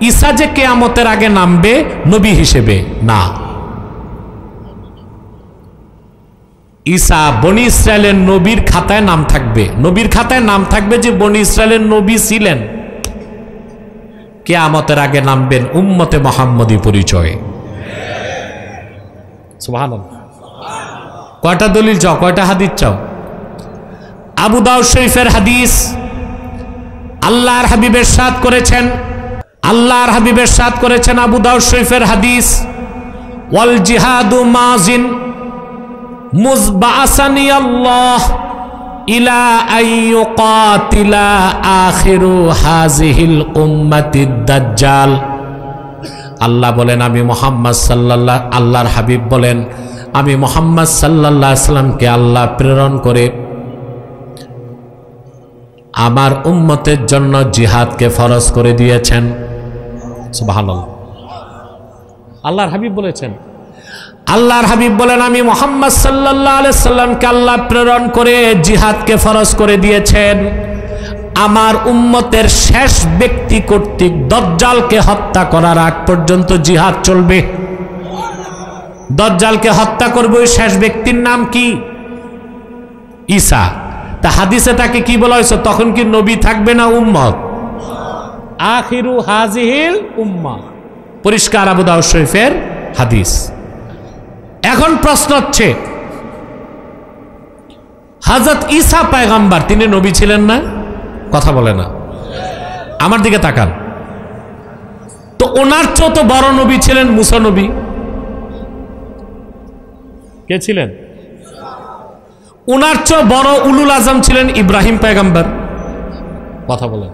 ঈসা যে কিয়ামতের আগে নামবে নবী হিসেবে না। ঈসা বনি ইসরায়েলের নবীর খাতায় নাম থাকবে, নবীর খাতায় নাম থাকবে যে বনি ইসরায়েলের নবী ছিলেন, কিয়ামতের আগে নামবেন উম্মতে মুহাম্মদী পরিচয়। সুবহানাল্লাহ। কয়টা দলিল চাও, কয়টা হাদিস চাও? আবু দাউদ শরীফের হাদিস, আল্লাহর হাবিব ইরশাদ করেছেন, আল্লাহর হাবিব ইরশাদ করেছেন, আবু দাউদ শরীফের হাদিস, ওয়াল জিহাদু মাজিন মুজবাসানি আল্লাহ ইলা আইয়ুকাতিলা আখিরু হাযিহিল উম্মাতিদ দাজ্জাল। আল্লাহ বলেন, আমি মুহাম্মদ সাল্লাল্লাহু, আল্লাহর হাবিব বলেন, আমি মুহাম্মদ সাল্লাল্লাহু আলাইহি সাল্লামকে আল্লাহ প্রেরণ করে আমার উম্মতের জন্য জিহাদকে ফরজ করে দিয়েছেন। সুবহানাল্লাহ। আল্লাহর হাবিব বলেছেন, আল্লাহর হাবিব বলেন, আমি মুহাম্মদ সাল্লাল্লাহু আলাইহি সাল্লামকে আল্লাহ প্রেরণ করে জিহাদকে ফরজ করে দিয়েছেন। আমার উম্মতের শেষ ব্যক্তি কর্তৃক দাজ্জালকে হত্যা করার আগ পর্যন্ত জিহাদ চলবে। দাজ্জালকে হত্যা করবে ওই শেষ ব্যক্তির নাম কি? ঈসা। তা হাদিসে তাকে কি বলা হয়েছে? তখন কি নবী থাকবে না উম্মত? আখিরু হাযিহিল উম্মাহ, পরিষ্কার আবু দাউদ শরীফের হাদিস। এখন প্রশ্ন হচ্ছে, হযরত ঈসা পয়গম্বর, তিনি নবী ছিলেন না? কথা বলে না, আমার দিকে তাকান তো। ওনার চেয়েও তো বড় নবী ছিলেন মুসা নবী। কে ছিলেন? ওনার চেয়েও বড় উলুল আজম ছিলেন ইব্রাহিম পয়গম্বর। কথা বলেন।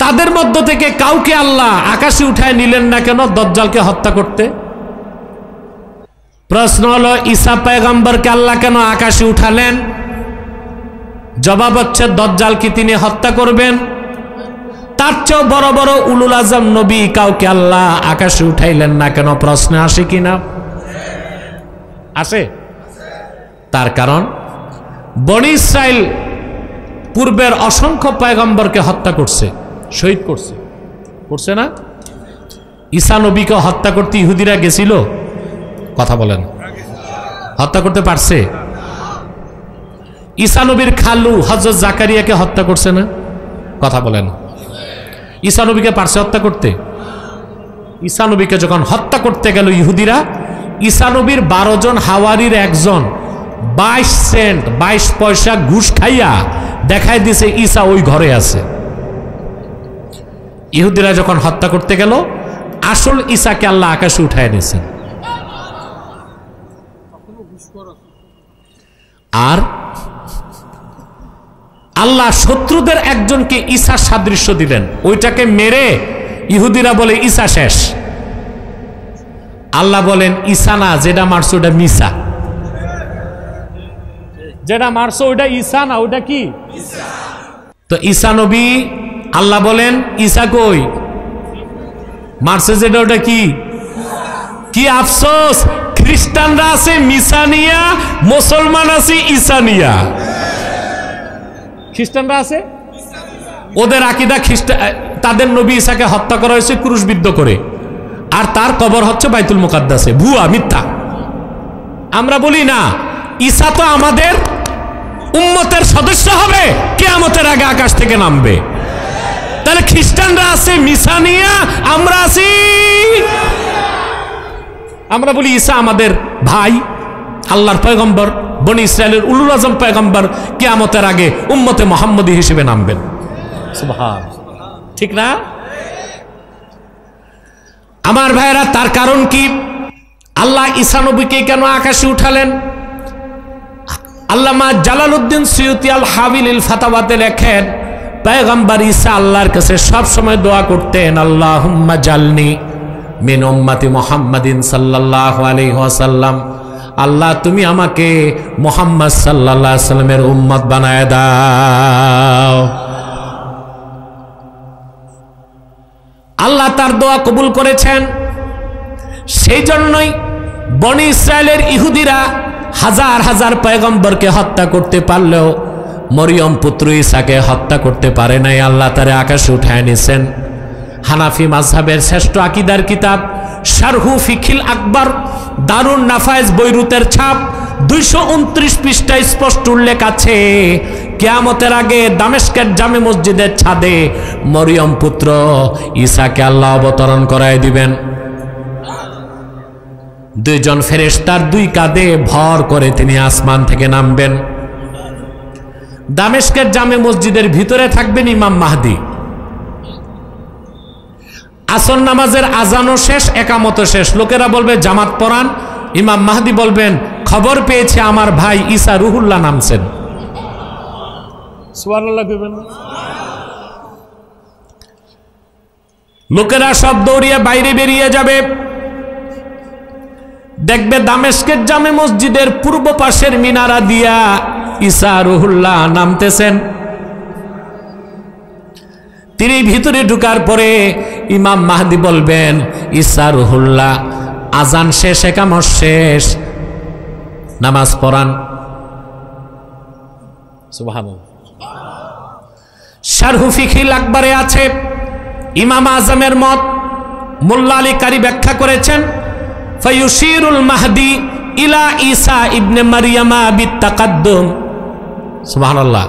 তাদের মধ্য থেকে কাউকে আল্লাহ আকাশে উঠায় নিলেন না কেন দাজ্জালকে হত্যা করতে? প্রশ্ন হলো ঈসা পয়গম্বরকে আল্লাহ কেন আকাশে উঠালেন? জবাব হচ্ছে দজ্জাল কি তিনি হত্যা করবেন? তার চেয়েও বড় বড় উলুল আজম নবী কাউকে আল্লাহ আকাশে উঠাইলেন না কেন? প্রশ্ন আসে কিনা? আসে। তার কারণ বনি ইসরাইল পূর্বের অসংখ্য পয়গম্বরকে হত্যা করছে, শহীদ করছে, করছে না? ঈসা নবীকে হত্যা করতে ইহুদিরা গেছিল? কথা বলেন, হত্যা করতে পারছে? ঈসা নবীর খালু হযরত জাকারিয়াকে হত্যা করছে না? কথা বলেন, ঈসা নবীকে পারছে হত্যা করতে? ঈসা নবীকে যখন হত্যা করতে গেল ইহুদিরা, ঈসা নবীর 12 জন হাওয়ারির একজন 22 সেন্ট 22 পয়সা ঘুষ খাইয়া দেখায় দিছে ঈসা ওই ঘরে আছে। ইহুদিরা যখন হত্যা করতে গেল, আসল ঈসাকে আল্লাহ আকাশে উঠায় নিয়েছেন। আর আল্লাহ শত্রুদের একজনকে ঈসার সাদৃশ্য দিলেন, ওইটাকে মেরে ইহুদিরা বলে ঈসা শেষ। আল্লাহ বলেন ঈসা না, যেটা মারছো ওটা মিসা, যেটা মারছো ওইটা ঈসা না, ওইটা কি? তো ঈসা নবী, আল্লাহ বলেন ঈসা কই? মারছে যেটা ওটা কি? কি আফসোস, খ্রিস্টানরা আছে মিসানিয়া, মুসলমান আছে ঈসানিয়া। খ্রিস্টানরা আছে, ওদের আকীদা তাদের নবী ঈসাকে হত্যা করা হয়েছে ক্রুশবিদ্ধ করে, আর তার কবর হচ্ছে বাইতুল মুকাদ্দাসে। ভুয়া, মিথ্যা। আমরা বলি না, ঈসা তো আমাদের উম্মতের সদস্য হবে, কিয়ামতের আগে আকাশ থেকে নামবে। তাহলে খ্রিস্টানরা আছে মিসানিয়া, আমরা আছি, আমরা বলি ঈসা আমাদের ভাই, আল্লাহর পয়গম্বর, বনি ইসরায়েলের উলুল আজম পয়গম্বর, কিয়ামতের আগে উম্মতে মুহাম্মদী হিসেবে নামবেন। সুবহান, ঠিক না? আমার ভাইরা, তার কারণ কি? আল্লাহ ঈসা নবীকে কেন আকাশে উঠালেন? আল্লামা জালালউদ্দিন সুয়ুতি আল হাবিলিল ফাতাওয়াতে লেখেন, পয়গম্বর ঈসা আল্লাহর কাছে সব সময় দোয়া করতেন, আল্লাহুম্মা জালনি মিন উম্মতি মুহাম্মাদিন সাল্লাল্লাহু আলাইহি ওয়াসাল্লাম, আল্লাহ তুমি আমাকে মুহাম্মদ সাল্লাল্লাহু আলাইহি ওয়াসাল্লামের উম্মত বানায় দাও। আল্লাহ তার দোয়া কবুল করেছেন। সেই জন্যই বনি ইসরায়েলের ইহুদিরা হাজার হাজার পয়গম্বরকে হত্যা করতে পারলেও মরিয়ম পুত্র ঈসাকে হত্যা করতে পারে নাই। আল্লাহ তারে আকাশে উঠায় নিয়েছেন। হানাফি মাযহাবের শ্রেষ্ঠ আকীদার কিতাব শারহু ফিকিল আকবর, দারুন নাফায়েজ বৈরুতের ছাপ, 229 পৃষ্ঠায় স্পষ্ট উল্লেখ আছে, কিয়ামতের আগে দামেস্কের জামে মসজিদের ছাদে মরিয়ম পুত্র ঈসাকে আল্লাহ অবতরণ করায় দিবেন। 2 জন ফেরেশতার 2 কাঁধে ভর করে তিনি আসমান থেকে নামবেন। দামেস্কের জামে মসজিদের ভিতরে থাকবেন ইমাম মাহদি। আসর নামাজের আজানও শেষ, একামতও শেষ। লোকেরা বলবে জামাত পড়ান, ইমাম মাহদি বলবেন খবর পেয়েছে আমার ভাই ঈসা রুহুল্লাহ নামছেন। সুবহানাল্লাহ কইবেন। লোকেরা সব দৌড়িয়ে বাইরে বেরিয়ে যাবে, দেখবে দামেস্কের জামে মসজিদের পূর্ব পাশের মিনারা দিয়া ঈসা রুহুল্লাহ নামতেছেন। তিনি ভিতরে ঢুকার পরে ইমাম মাহদি বলবেন ঈসা রুহুল্লাহ, আজান শেষ, একামত শেষ, নামাজ পড়ান। সুবহানাল্লাহ। শারহু ফিকিল আকবরে আছে, ইমাম আজমের মত মোল্লা আলী কারি ব্যাখ্যা করেছেন, ফায়ুশিরুল মাহদি ইলা ঈসা ইবনে মারইয়ামা বিত্তাকাদ্দুম। সুবহানাল্লাহ।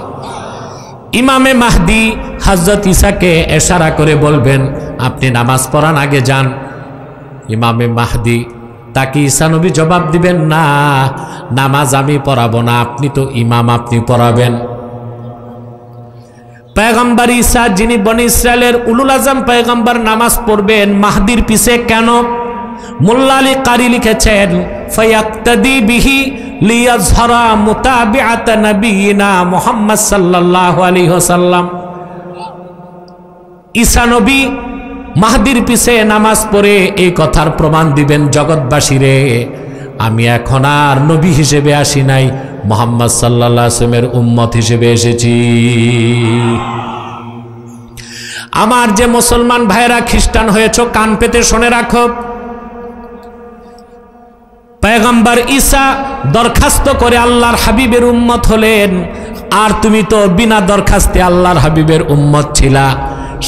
ইমামে মাহদি হযরত ঈসাকে ইশারা করে বলবেন আপনি নামাজ পড়ান, আগে যান। ইমামে মাহদি তাকে ঈসা নবী জবাব দিবেন, না, নামাজ আমি পড়াবো না, আপনি তো ইমাম, আপনি পড়াবেন। পয়গম্বর ঈসা যিনি বনি ইসরায়েলের উলুল আজম পয়গম্বর নামাজ পড়বেন মাহদির পিছে কেন? মোল্লা আলী কারি লিখেছেন, ফায়াক্তাদি বিহি লিয়াজহারা মুতাবিআত নবিয়িনা মুহাম্মদ সাল্লাল্লাহু আলাইহি ওয়াসাল্লাম। ঈসা নবী মাহদির পিছে নামাজ পড়ে এই কথার প্রমাণ দিবেন জগৎবাসীরে, আমি এখন আর নবী হিসেবে আসি নাই, মুহাম্মদ সাল্লাল্লাহু আলাইহি ওয়াসাল্লামের উম্মত হিসেবে এসেছি। আমার যে মুসলমান ভাইরা খ্রিস্টান হয়েছো, কান পেতে শুনে রাখো, পয়গম্বর ঈসা দরখাস্ত করে আল্লাহর হাবিবের উম্মত হলেন, আর তুমি তো বিনা দরখাস্তে আল্লাহর হাবিবের উম্মত ছিলা,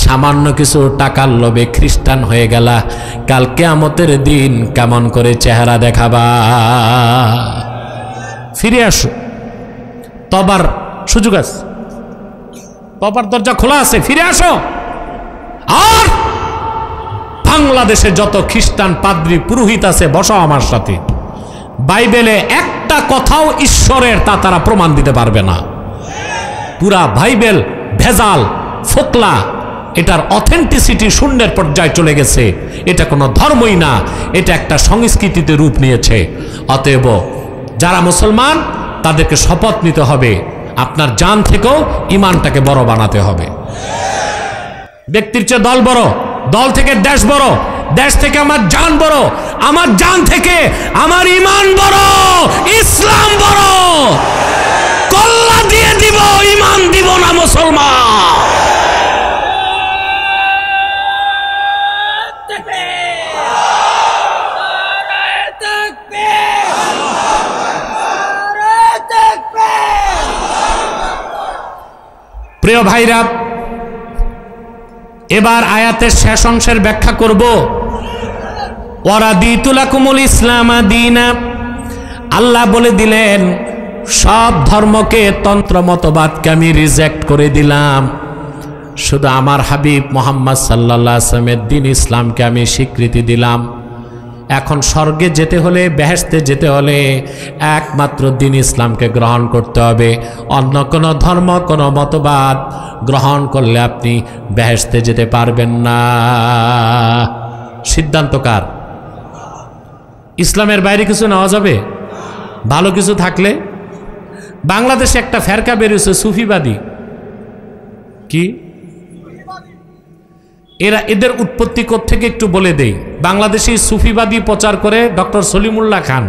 সামান্য কিছু টাকার লোভে খ্রিস্টান হয়ে গেলা, কাল কিয়ামতের দিন কেমন করে চেহারা দেখাবা? ফিরে আসো, তবার সুযোগ আছে, তবার দরজা খোলা আছে, ফিরে আসো। আর বাংলাদেশে যত খ্রিস্টান পাদ্রী পুরোহিত আছে, বসো আমার সাথে। বাইবেলে একটা কথাও ঈশ্বরের তা তারা প্রমাণ দিতে পারবে না। পুরা বাইবেল ভেজাল, ফোকলা, এটার অথেন্টিসিটি শূন্যের পর্যায়ে চলে গেছে। এটা কোনো ধর্মই না, এটা একটা সংস্কৃতিতে রূপ নিয়েছে। অতএব যারা মুসলমান তাদেরকে শপথ নিতে হবে, আপনার জান থেকেও ইমানটাকে বড় বানাতে হবে। ব্যক্তির চেয়ে দল বড়, দল থেকে দেশ বড়, দেশ থেকে আমার জান বড়, আমার জান থেকে আমার ইমান বড়, ইসলাম বড়। কল্লা দিয়ে দিব, ইমান দিব না মুসলমান। প্রিয় ভাইরা, এবার আয়াতের শেষ অংশের ব্যাখ্যা করব। ওয়ারাদিতু লাকুমুল ইসলাম দীনা, আল্লাহ বলে দিলেন সব ধর্মকে, তন্ত্র মতবাদকে আমি রিজেক্ট করে দিলাম, শুধু আমার হাবিব মুহাম্মদ সাল্লাল্লাহু আলাইহি ওয়াসাল্লামের দ্বীন ইসলামকে আমি স্বীকৃতি দিলাম। এখন স্বর্গে যেতে হলে, বেহেশতে যেতে হলে একমাত্র দ্বীন ইসলামকে গ্রহণ করতে হবে। অন্য কোনো ধর্ম, কোনো মতবাদ গ্রহণ করলে আপনি বেহেশতে যেতে পারবেন না। সিদ্ধান্ত কার? ইসলামের বাইরে কিছু নেওয়া যাবে? ভালো কিছু থাকলে? বাংলাদেশে একটা ফেরকা বেরিয়েছে সুফিবাদী। কি এদের উৎপত্তি কোত্থেকে একটু বলে দেই। বাংলাদেশে সুফিবাদী প্রচার করে ডক্টর সলিমুল্লাহ খান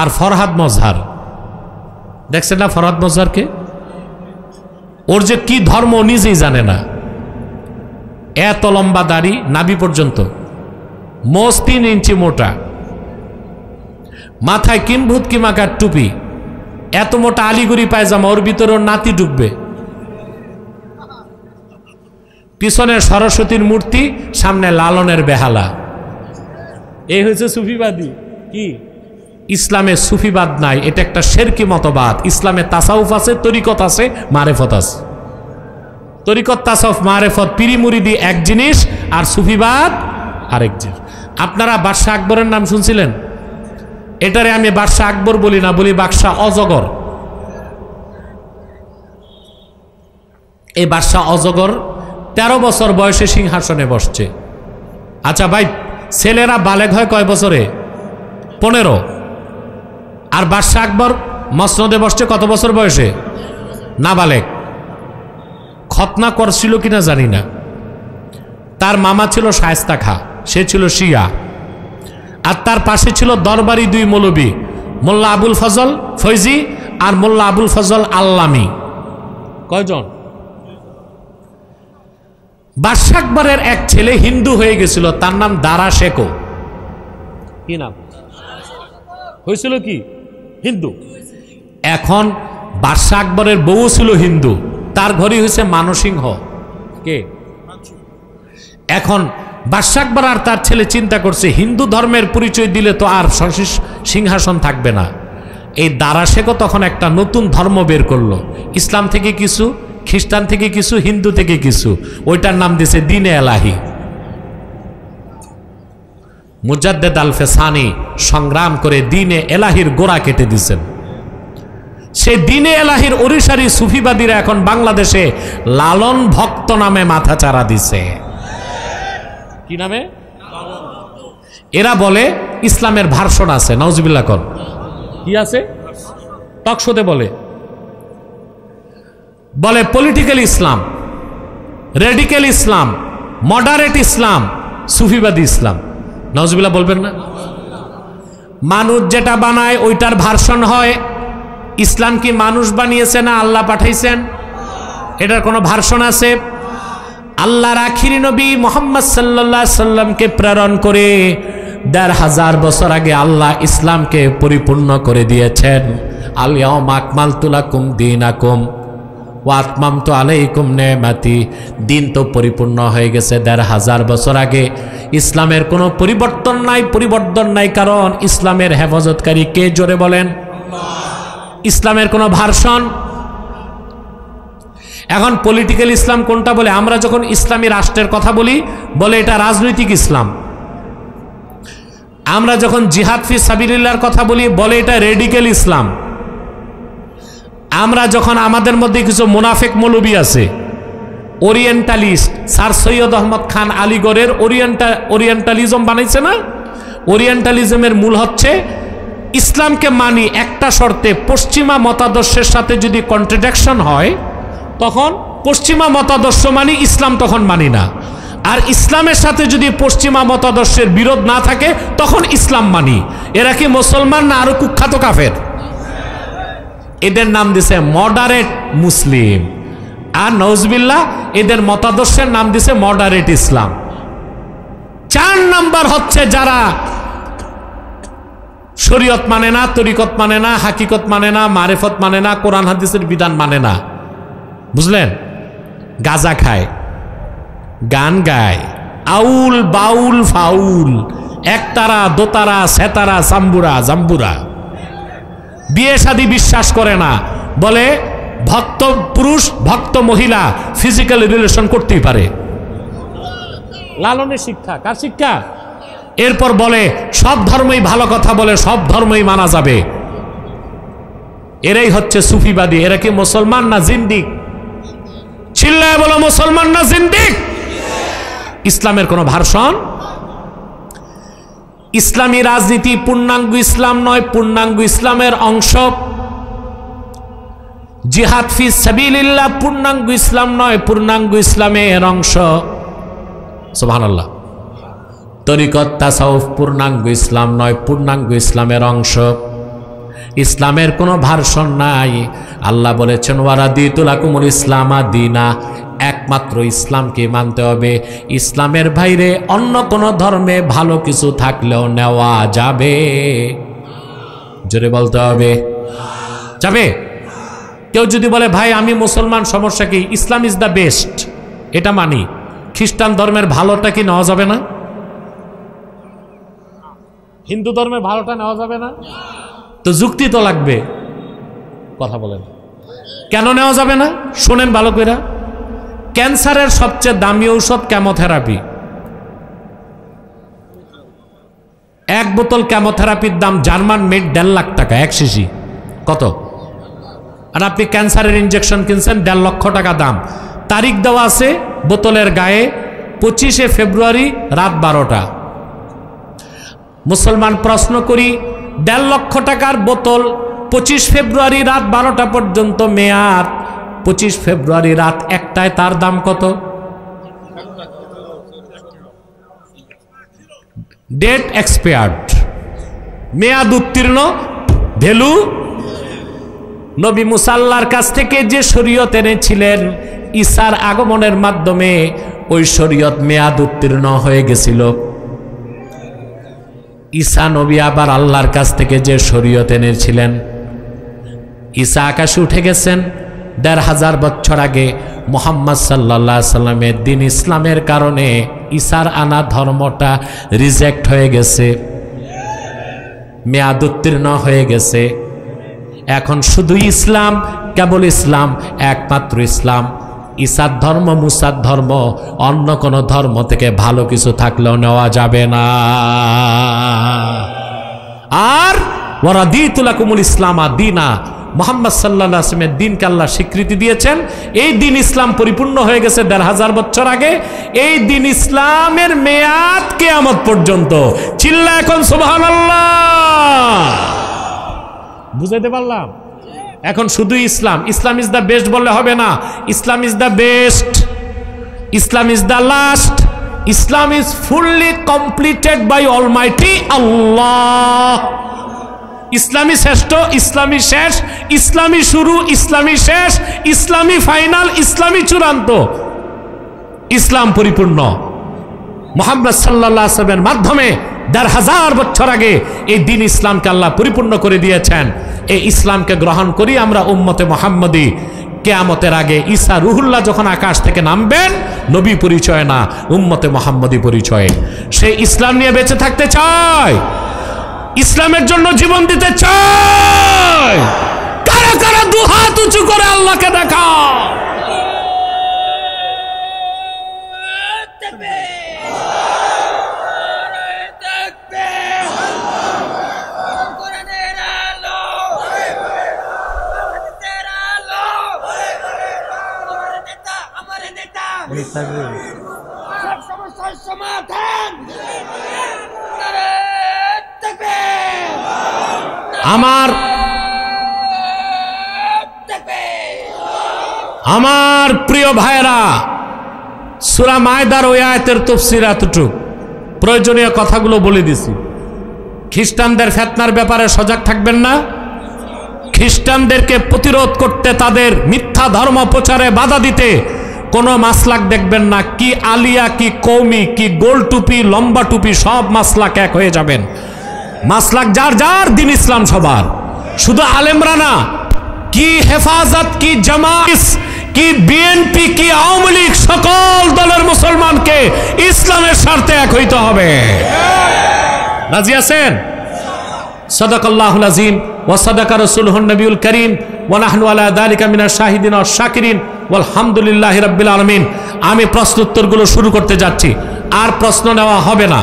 আর ফরহাদ মজহার। দেখছেন না ফরহাদ মজহারকে? ওর যে কি ধর্ম নিজেই জানে না। এত লম্বা দাড়ি, নাভি পর্যন্ত, মোজ 3 ইঞ্চি মোটা, মাথায় কিম্ভূত কিমাকার টুপি, এত মোটা আলিগুড়ি পায়জামা, ওর ভিতরে ওর নাতি ঢুকবে, পিছনে সরস্বতীর মূর্তি, সামনে লালনের বেহালা। এই হয়েছে সুফিবাদী। কি? ইসলামে সুফিবাদ নাই, এটা একটা শিরকি মতবাদ। ইসলামে তাসাউফ আছে, তরিকত আছে, মারেফত আছে। তরিকত, তাসাউফ, মারেফত, পীরি মুরিদি এক জিনিস, আর সুফিবাদ আরেক জিনিস। আপনারা বাদশাহ আকবরের নাম শুনছিলেন? এটারে আমি বাদশাহ আকবর বলি না, বলি বাদশাহ অজগর। এই বাদশাহ অজগর 13 বছর বয়সে সিংহাসনে বসছে। আচ্ছা ভাই, ছেলেরা বালেগ হয় কয় বছরে? 15। আর বাদশাহ আকবর মসনদে বসছে কত বছর বয়সে? নাবালেগ। খতনা করছিল কিনা জানি না। তার মামা ছিল শায়েস্তা খাঁ, সে ছিল শিয়া। আর তার পাশে ছিল দরবারি 2 মৌলবী, মোল্লা আবুল ফজল ফৈজি আর মোল্লা আবুল ফজল আল্লামী। কয়জন? বাদশাহ আকবরের এক ছেলে হিন্দু হয়ে গেছিল, তার নাম দারা শেখো। কি নাম হয়েছিল? কি হিন্দু। এখন বাদশাহ আকবরের বউ ছিল হিন্দু, তার ঘরে হয়েছে মানসিংহ। কে? এখন বাদশাহ আকবর আর তার ছেলে চিন্তা করছে, হিন্দু ধর্মের পরিচয় দিলে তো আর সিংহাসন থাকবে না। এই দারা শেখো তখন একটা নতুন ধর্ম বের করলো, ইসলাম থেকে কিছু, খ্রিস্টান থেকে কিছু, হিন্দু থেকে কিছু। ওইটার নাম দিয়েছে দ্বীনে এলাহি। মুজাদ্দেদ আল ফেসানি সংগ্রাম করে দ্বীনে এলাহির গোড়া কেটে দিয়েছেন। সেই দ্বীনে এলাহির অরিসারি সুফিবাদীরা এখন বাংলাদেশে লালন ভক্ত নামে মাথা চারা দিছে। কি নামে? এরা বলে ইসলামের ভার্সন আছে। নাউজুবিল্লাহ কর। কি আছে? টকশোতে বলে পলিটিক্যাল ইসলাম, রেডিক্যাল ইসলাম, মডারেট ইসলাম, সুফিবাদী ইসলাম। নাউজুবিল্লাহ বলবেন না? মানুষ যেটা বানায় ওইটার ভার্সন হয়। ইসলাম কি মানুষ বানিয়েছে না আল্লাহ পাঠাইছেন? এটার কোনো ভার্সন আছে? আল্লাহর আখিরি নবী মুহাম্মদ সাল্লাল্লাহু আলাইহি সাল্লামকে প্রেরণ করে ১৫০০ বছর আগে আল্লাহ ইসলামকে পরিপূর্ণ করে দিয়েছেন। আল ইয়াউমা আকমালতু লাকুম দীনাকুম ওয়া আতমামতু আলাইকুম নি'মাতি। দিন তো পরিপূর্ণ হয়ে গেছে ১৫০০ বছর আগে। ইসলামের কোনো পরিবর্তন নাই, কারণ ইসলামের হেফাজতকারী কে? জোরে বলেন। ইসলামের কোনো ভার্সন? এখন পলিটিক্যাল ইসলাম কোনটা বলে? আমরা যখন ইসলামী রাষ্ট্রের কথা বলি, বলে এটা রাজনৈতিক ইসলাম। আমরা যখন জিহাদ ফি সাবিলিল্লাহর কথা বলি, বলে এটা রেডিক্যাল ইসলাম। আমরা যখন আমাদের মধ্যে কিছু মুনাফিক মৌলবী আছে, orientalist, sir Syed Ahmad Khan আলীগড়ের Orientalism বানাইছে না? ওরিয়েন্টালিজমের মূল হচ্ছে ইসলামকে মানি একটা শর্তে, পশ্চিমা মতাদর্শের সাথে যদি কন্ট্রাডিকশন হয় তখন পশ্চিমা মতাদর্শ মানি, ইসলাম তখন মানি না। আর ইসলামের সাথে যদি পশ্চিমা মতাদর্শের বিরোধ না থাকে তখন ইসলাম মানি। এরা কি মুসলমান না আরো কুখ্যাত কাফের? এদের নাম দিছে মডারেট মুসলিম। আর নওজবিল্লাহ এদের মতাদর্শের নাম দিছে মডারেট ইসলাম। ৪ নাম্বার হচ্ছে যারা শরীয়ত মানে না, তরিকত মানে না, হাকিকত মানে না, মারেফত মানে না, কোরআন হাদিসের বিধান মানে না। বুঝলেন? গাঁজা খায়, গান গায়, আউল বাউল ফাউল, একতারা দোতারা সেতারা সাম্বুরা জাম্বুরা, বিয়ে শাদী বিশ্বাস করে না, বলে ভক্ত পুরুষ ভক্ত মহিলা ফিজিক্যাল রিলেশন করতেই পারে। লালনের শিক্ষা, কার শিক্ষা? এরপর বলে সব ধর্মই ভালো কথা বলে, সব ধর্মই মানা যাবে। এরাই হচ্ছে সুফিবাদী। এরা কি মুসলমান না জিন্দিক? চিল্লায় বলো, মুসলমান না জিন্দিক? ইসলামের কোন ভার্সন? ইসলামী রাজনীতি পূর্ণাঙ্গ ইসলাম নয়, পূর্ণাঙ্গ ইসলামের অংশ। জিহাদ ফি সাবিলিল্লাহ পূর্ণাঙ্গ ইসলাম নয়, পূর্ণাঙ্গ ইসলামের অংশ। সুবহানাল্লাহ। তরিকত তাসাউফ পূর্ণাঙ্গ ইসলাম নয়, পূর্ণাঙ্গ ইসলামের অংশ। ইসলামের কোনো ভার্সন নাই। আল্লাহ বলেছেন ওয়ারাদিতু লাকুমুল ইসলামা দীনা, একমাত্র ইসলামকে মানতে হবে। ইসলামের বাইরে অন্য কোনো ধর্মে ভালো কিছু থাকলেও নেওয়া যাবে। জোরে বলতে হবে, যাবে। কেউ যদি বলে ভাই আমি মুসলমান, সমস্যা কি? ইসলাম ইজ দ্য বেস্ট, এটা মানি। খ্রিস্টান ধর্মের ভালোটা কি নেওয়া যাবে না? হিন্দু ধর্মের ভালোটা নেওয়া যাবে না? তো যুক্তি তো লাগবে। কথা বলেন, কেন নেওয়া যাবে না? শোনেন ভালো করে। ক্যান্সারের সবচেয়ে দামি ঔষধ কেমোথেরাপি। এক বোতল কেমোথেরাপির দাম জার্মান মেড 1.5 লাখ টাকা, এক শিশি। কত? আর আপনি ক্যান্সারের ইনজেকশন কিনছেন 1.5 লক্ষ টাকা দাম। তারিখ দেওয়া আছে বোতলের গায়ে 25শে ফেব্রুয়ারি রাত 12টা। মুসলমান প্রশ্ন করি, 1.5 লক্ষ টাকার বোতল 25 ফেব্রুয়ারি রাত 12টা পর্যন্ত মেয়াদ, 25 ফেব্রুয়ারি রাত 1টায় তার দাম কত? ডেট এক্সপায়ার্ড, মেয়াদ উত্তীর্ণ, ভ্যালু। নবী মুসা আল্লাহর কাছ থেকে যে শরীয়ত এনেছিলেন, ঈসার আগমনের মাধ্যমে ওই শরীয়ত মেয়াদ উত্তীর্ণ হয়ে গেছিল। ঈসা নবী আবার আল্লাহর কাছ থেকে যে শরীয়ত এনেছিলেন, ঈসা আকাশে উঠে গেছেন ১৫০০ বছর আগে। মুহাম্মদ সাল্লাল্লাহু আলাইহি সাল্লামের দ্বীন ইসলামের কারণে ঈসার আনা ধর্মটা রিজেক্ট হয়ে গেছে, মেয়াদ উত্তীর্ণ হয়ে গেছে। এখন শুধু ইসলাম, কেবল ইসলাম, একমাত্র ইসলাম। ঈসার ধর্ম, মুসার ধর্ম, অন্য কোন ধর্ম থেকে ভালো কিছু থাকলেও নেওয়া যাবে না। আর ওয়ারাদিতু লাকুমুল ইসলামা দীনা, মুহাম্মদ সাল্লাল্লাহু আলাইহি ওয়াসাল্লামের দ্বীনকে আল্লাহ স্বীকৃতি দিয়েছেন। এই দ্বীন ইসলাম পরিপূর্ণ হয়ে গেছে ১৫০০ বছর আগে। এই দ্বীন ইসলামের মেয়াদ কিয়ামত পর্যন্ত। চিল্লা এখন সুবহানাল্লাহ। বুঝাইতে পারলাম? এখন শুধু Islam, Islam is the best বললে হবে না। Islam is the best, Islam is the last, Islam is fully completed by almighty Allah. ইসলামী শ্রেষ্ঠ, ইসলামী শেষ, ইসলামী শুরু, ইসলামী শেষ, ইসলামী ফাইনাল, ইসলামী চূড়ান্ত, ইসলাম পরিপূর্ণ। মুহাম্মদ সাল্লাল্লাহু আলাইহি ওয়াসাল্লামের মাধ্যমে ১৫০০ বছর আগে এই দিন ইসলামকে আল্লাহ পরিপূর্ণ করে দিয়েছেন। এই ইসলামকে গ্রহণ করি আমরা উম্মতে মুহাম্মদী। কিয়ামতের আগে ঈসা রুহুল্লাহ যখন আকাশ থেকে নামবেন, নবী পরিচয় না, উম্মতে মুহাম্মদী পরিচয়ে। সেই ইসলাম নিয়ে বেঁচে থাকতে চায়, ইসলামের জন্য জীবন দিতে চায়। কারা কারা দুহাত উঁচু করে আল্লাহকে দেখা। আমার প্রিয় ভাইরা, সূরা মায়দার ওই আয়াতের তাফসীর এতটুকু, প্রয়োজনীয় কথাগুলো বলে দিছি। খ্রিস্টানদের ফিতনার ব্যাপারে সজাগ থাকবেন না? খ্রিস্টানদেরকে প্রতিরোধ করতে, তাদের মিথ্যা ধর্ম প্রচারে বাধা দিতে কোনো মাসলাক দেখবেন না। কি আলিয়া, কি কৌমি, কি গোল টুপি, লম্বা টুপি, সব মাসলাক এক হয়ে যাবেন। মাসলাক যার যার, দিন ইসলাম সবার। শুধু আলেমরা না, কি হেফাজত, কি জামাত, কি বিএনপি, কি আওয়ামী লীগ, সকল দলের মুসলমানকে ইসলামের স্বার্থে এক হইতে হবে। রাজি আছেন? সাদাকাল্লাহুল আযীম ওয়া সাদাকা রাসূলুহুন নবিয়ুল কারীম ওয়া নাহনু আলা যালিকা মিনাশ শাহিদিন ওয়াশ শাকিরিন ওয়ালহামদুলিল্লাহি রাব্বিল আলামিন। আমি প্রশ্ন উত্তরগুলো শুরু করতে যাচ্ছি। আর প্রশ্ন নেওয়া হবে না,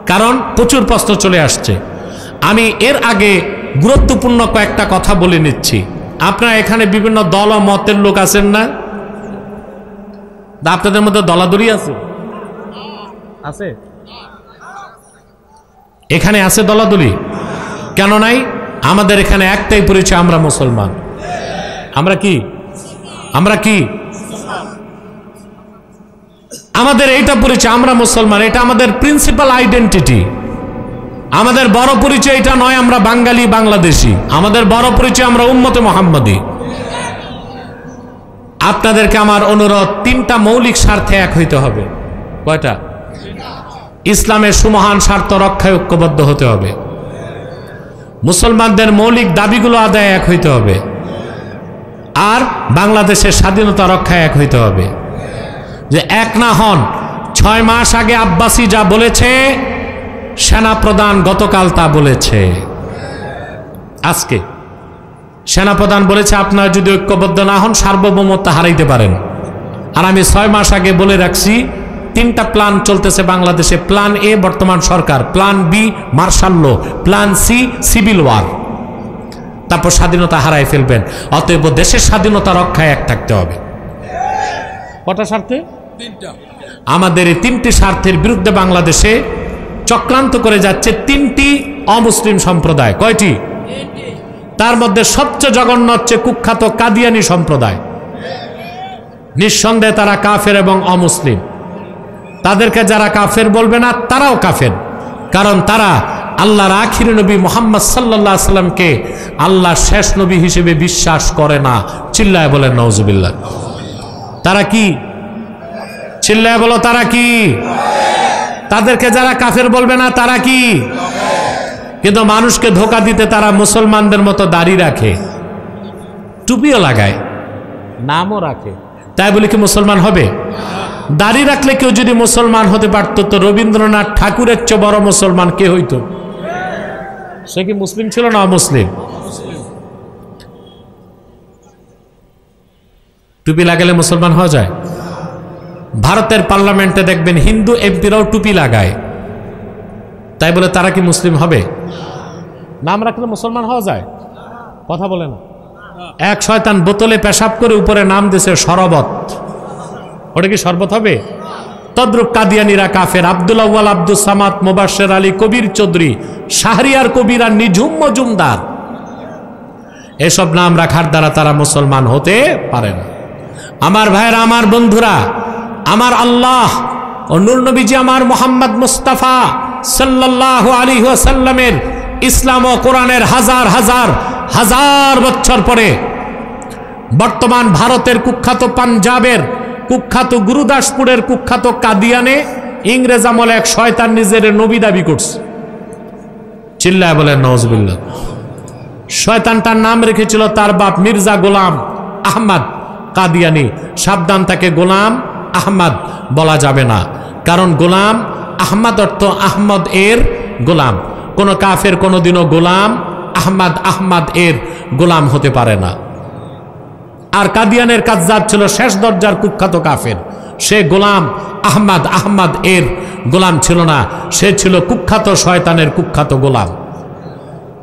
কারণ প্রচুর প্রশ্ন চলে আসছে। আমি এর আগে গুরুত্বপূর্ণ কয়েকটা কথা বলে নিচ্ছি। আপনারা এখানে বিভিন্ন দল ও মতের লোক আছেন না? আপনাদের মধ্যে দলাদলি আছে? আছে? এখানে আছে দলাদলি? কেন নাই? আমাদের এখানে একটাই পরিচয়, আমরা মুসলমান। আমরা কি? আমরা কি? আমাদের এইটা পরিচয়, আমরা মুসলমান। এটা আমাদের প্রিন্সিপাল আইডেন্টিটি। আমাদের বড় পরিচয় এটা নয় আমরা বাঙালি, বাংলাদেশি। আমাদের বড় পরিচয় আমরা উম্মতে মুহাম্মদী। আপনাদেরকে আমার অনুরোধ, তিনটা মৌলিক স্বার্থে এক হইতে হবে। কয়টা? ইসলামের সুমহান স্বার্থ রক্ষায় ঐক্যবদ্ধ হতে হবে। মুসলমানদের মৌলিক দাবিগুলো আদায় এক হইতে হবে। আর বাংলাদেশের স্বাধীনতা রক্ষায় এক হইতে হবে। যে এক না হন, 6 মাস আগে আব্বাসী যা বলেছে, সেনাপ্রধান গতকাল তা বলেছে। আজকে সেনাপ্রধান বলেছে আপনারা যদি ঐক্যবদ্ধ না হন সার্বভৌমত্ব হারাইতে পারেন। আর আমি 6 মাস আগে বলে রাখছি 3টা প্ল্যান চলতেছে বাংলাদেশে। প্ল্যান এ বর্তমান সরকার, plan B martial law, plan C civil war. তারপর স্বাধীনতা হারাই ফেলবেন। অতএব দেশের স্বাধীনতা রক্ষায় এক থাকতে হবে। কটা স্বার্থে? 3টা। আমাদের এই 3টি স্বার্থের বিরুদ্ধে বাংলাদেশে চক্রান্ত করে যাচ্ছে 3টি অমুসলিম সম্প্রদায়। কয়টি? তার মধ্যে সবচেয়ে জঘন্য হচ্ছে কুখ্যাত কাদিয়ানি সম্প্রদায়। নিঃসন্দেহে তারা কাফের এবং অমুসলিম। তাদেরকে যারা কাফের বলবে না, তারাও কাফের। কারণ তারা আল্লাহর আখির নবী মুহাম্মদ সাল্লাল্লাহু আলাইহি সাল্লামকে আল্লাহর শেষ নবী হিসেবে বিশ্বাস করে না। চিল্লায় বলেন নাউজুবিল্লাহ। তারা কি? চিল্লায় বলো, তারা কি? তাদেরকে যারা কাফের বলবে না, তারা কি? কিন্তু মানুষকে ধোঁকা দিতে তারা মুসলমানদের মতো দাড়ি রাখে, টুপিও লাগায়, নামও রাখে। তাই বলে কি মুসলমান হবে? দাড়ি রাখলে কেউ যদি মুসলমান হতে পারত, তো রবীন্দ্রনাথ ঠাকুরের চেয়ে বড় মুসলমান কে হইতো? সে কি মুসলিম ছিল না অমুসলিম? টুপি লাগালে মুসলমান হওয়া যায়? ভারতের পার্লামেন্টে দেখবেন হিন্দু এমপিরাও টুপি লাগায়। তাই বলে তারা কি মুসলিম হবে? নাম রাখলে মুসলমান হওয়া যায়? কথা বলে না। এক শয়তান বোতলে পেশাব করে উপরে নাম দিয়েছে শরবত। ওটা কি শরবত হবে? তদ্রুপ কাদিয়ানিরা কাফের। আব্দুল আউয়াল, আব্দুল সামাদ, মুবাশশির আলী, কবির চৌধুরী, শাহরিয়ার কবির আর নিঝুম মজুমদার, এসব নাম রাখার দ্বারা তারা মুসলমান হতে পারে না। আমার ভাইয়েরা, আমার বন্ধুরা, আমার আল্লাহ ও নূর নবীজি আমার মুহাম্মদ মুস্তাফা সাল্লাল্লাহু আলাইহি ওয়াসাল্লামের ইসলাম ও কোরআনের হাজার হাজার হাজার বছর পরে বর্তমান ভারতের কুখ্যাত পাঞ্জাবের কুখ্যাত গুরুদাসপুরের কুখ্যাত কাদিয়ানে ইংরেজ আমলে এক শয়তান নিজের নবী দাবি করছে। চিল্লায় বলেন নাউজুবিল্লাহ। শয়তানটার নাম রেখেছিল তার বাপ মির্জা গোলাম আহমদ কাদিয়ানি। সাবধান, তাকে গোলাম আহমদ বলা যাবে না, কারণ গোলাম আহমদ অর্থ আহমদ এর গোলাম। কোন কাফের কোনোদিনও গোলাম আহমদ এর গোলাম হতে পারে না। আর কাদিয়ানের কাজ্জাব ছিল শেষ দরজার কুখ্যাত কাফের। সে গোলাম আহমদ এর গোলাম ছিল না, সে ছিল কুখ্যাত শয়তানের কুখ্যাত গোলাম।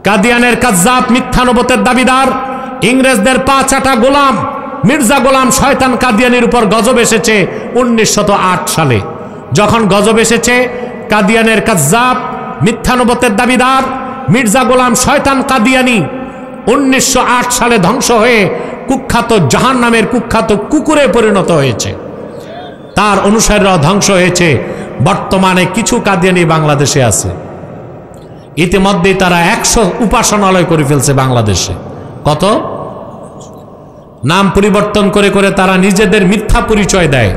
কাদিয়ানের কাজ্জাব মিথ্যানবতের দাবিদার, ইংরেজদের পা চাটা গোলাম মির্জা গোলাম শয়তান কাদিয়ানির উপর গজব এসেছে 1908 সালে। যখন গজব এসেছে, কাদিয়ানের কাজ্জাব মিথ্যানবতের দাবিদার মির্জা গোলাম শয়তান কাদিয়ানি 1908 সালে ধ্বংস হয়ে কুখ্যাত জাহান্নামের কুখ্যাত কুকুরে পরিণত হয়েছে। তার অনুসারীরা ধ্বংস হয়েছে। বর্তমানে কিছু কাদিয়ানি বাংলাদেশে আছে। ইতিমধ্যেই তারা 100 উপাসনালয় করে ফেলছে বাংলাদেশে। কত? নাম পরিবর্তন করে করে তারা নিজেদের মিথ্যা পরিচয় দেয়।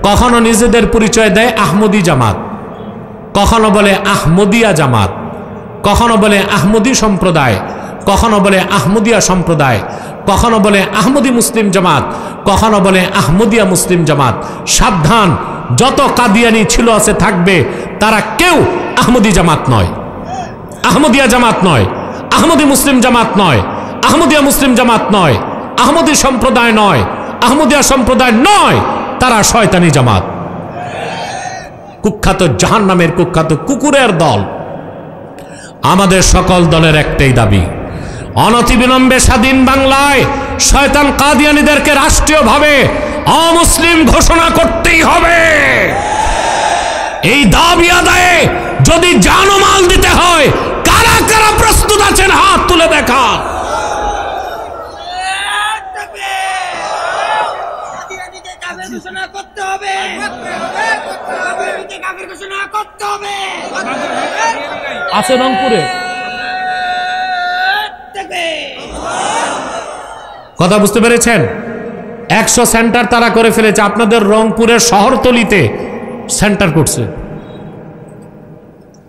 কখনো নিজেদের পরিচয় দেয় আহমদি জামাত, কখনো বলে আহমদিয়া জামাত, কখনো বলে আহমদি সম্প্রদায়, কখনো বলে আহমদিয়া সম্প্রদায়, কখনো বলে আহমদি মুসলিম জামাত, কখনো বলে আহমদিয়া মুসলিম জামাত। সাবধান, যত কাদিয়ানি ছিল আছে থাকবে, তারা কেউ আহমদি জামাত নয়, আহমদিয়া জামাত নয়, আহমদি মুসলিম জামাত নয়, আহমদিয়া মুসলিম জামাত নয়, আহমদি সম্প্রদায় নয়, আহমদিয়া সম্প্রদায় নয়, তারা শয়তানি জামাত, কুখ্যাত জাহান্নামের কুখ্যাত কুকুরের দল। আমাদের সকল দলের একটাই দাবি, অনতিবিলম্বে স্বাধীন বাংলায় শয়তান কাদিয়ানীদেরকে রাষ্ট্রীয়ভাবে অমুসলিম ঘোষণা করতেই হবে। এই দাবি আদায়ে যদি জানমাল দিতে হয়, কারা কারা প্রস্তুত আছেন হাত তুলে দেখা। আছে রংপুরে কথা বুঝতে পেরেছেন? 100 সেন্টার তারা করে ফেলেছে। আপনাদের রংপুরের শহরতলিতে সেন্টার করছে,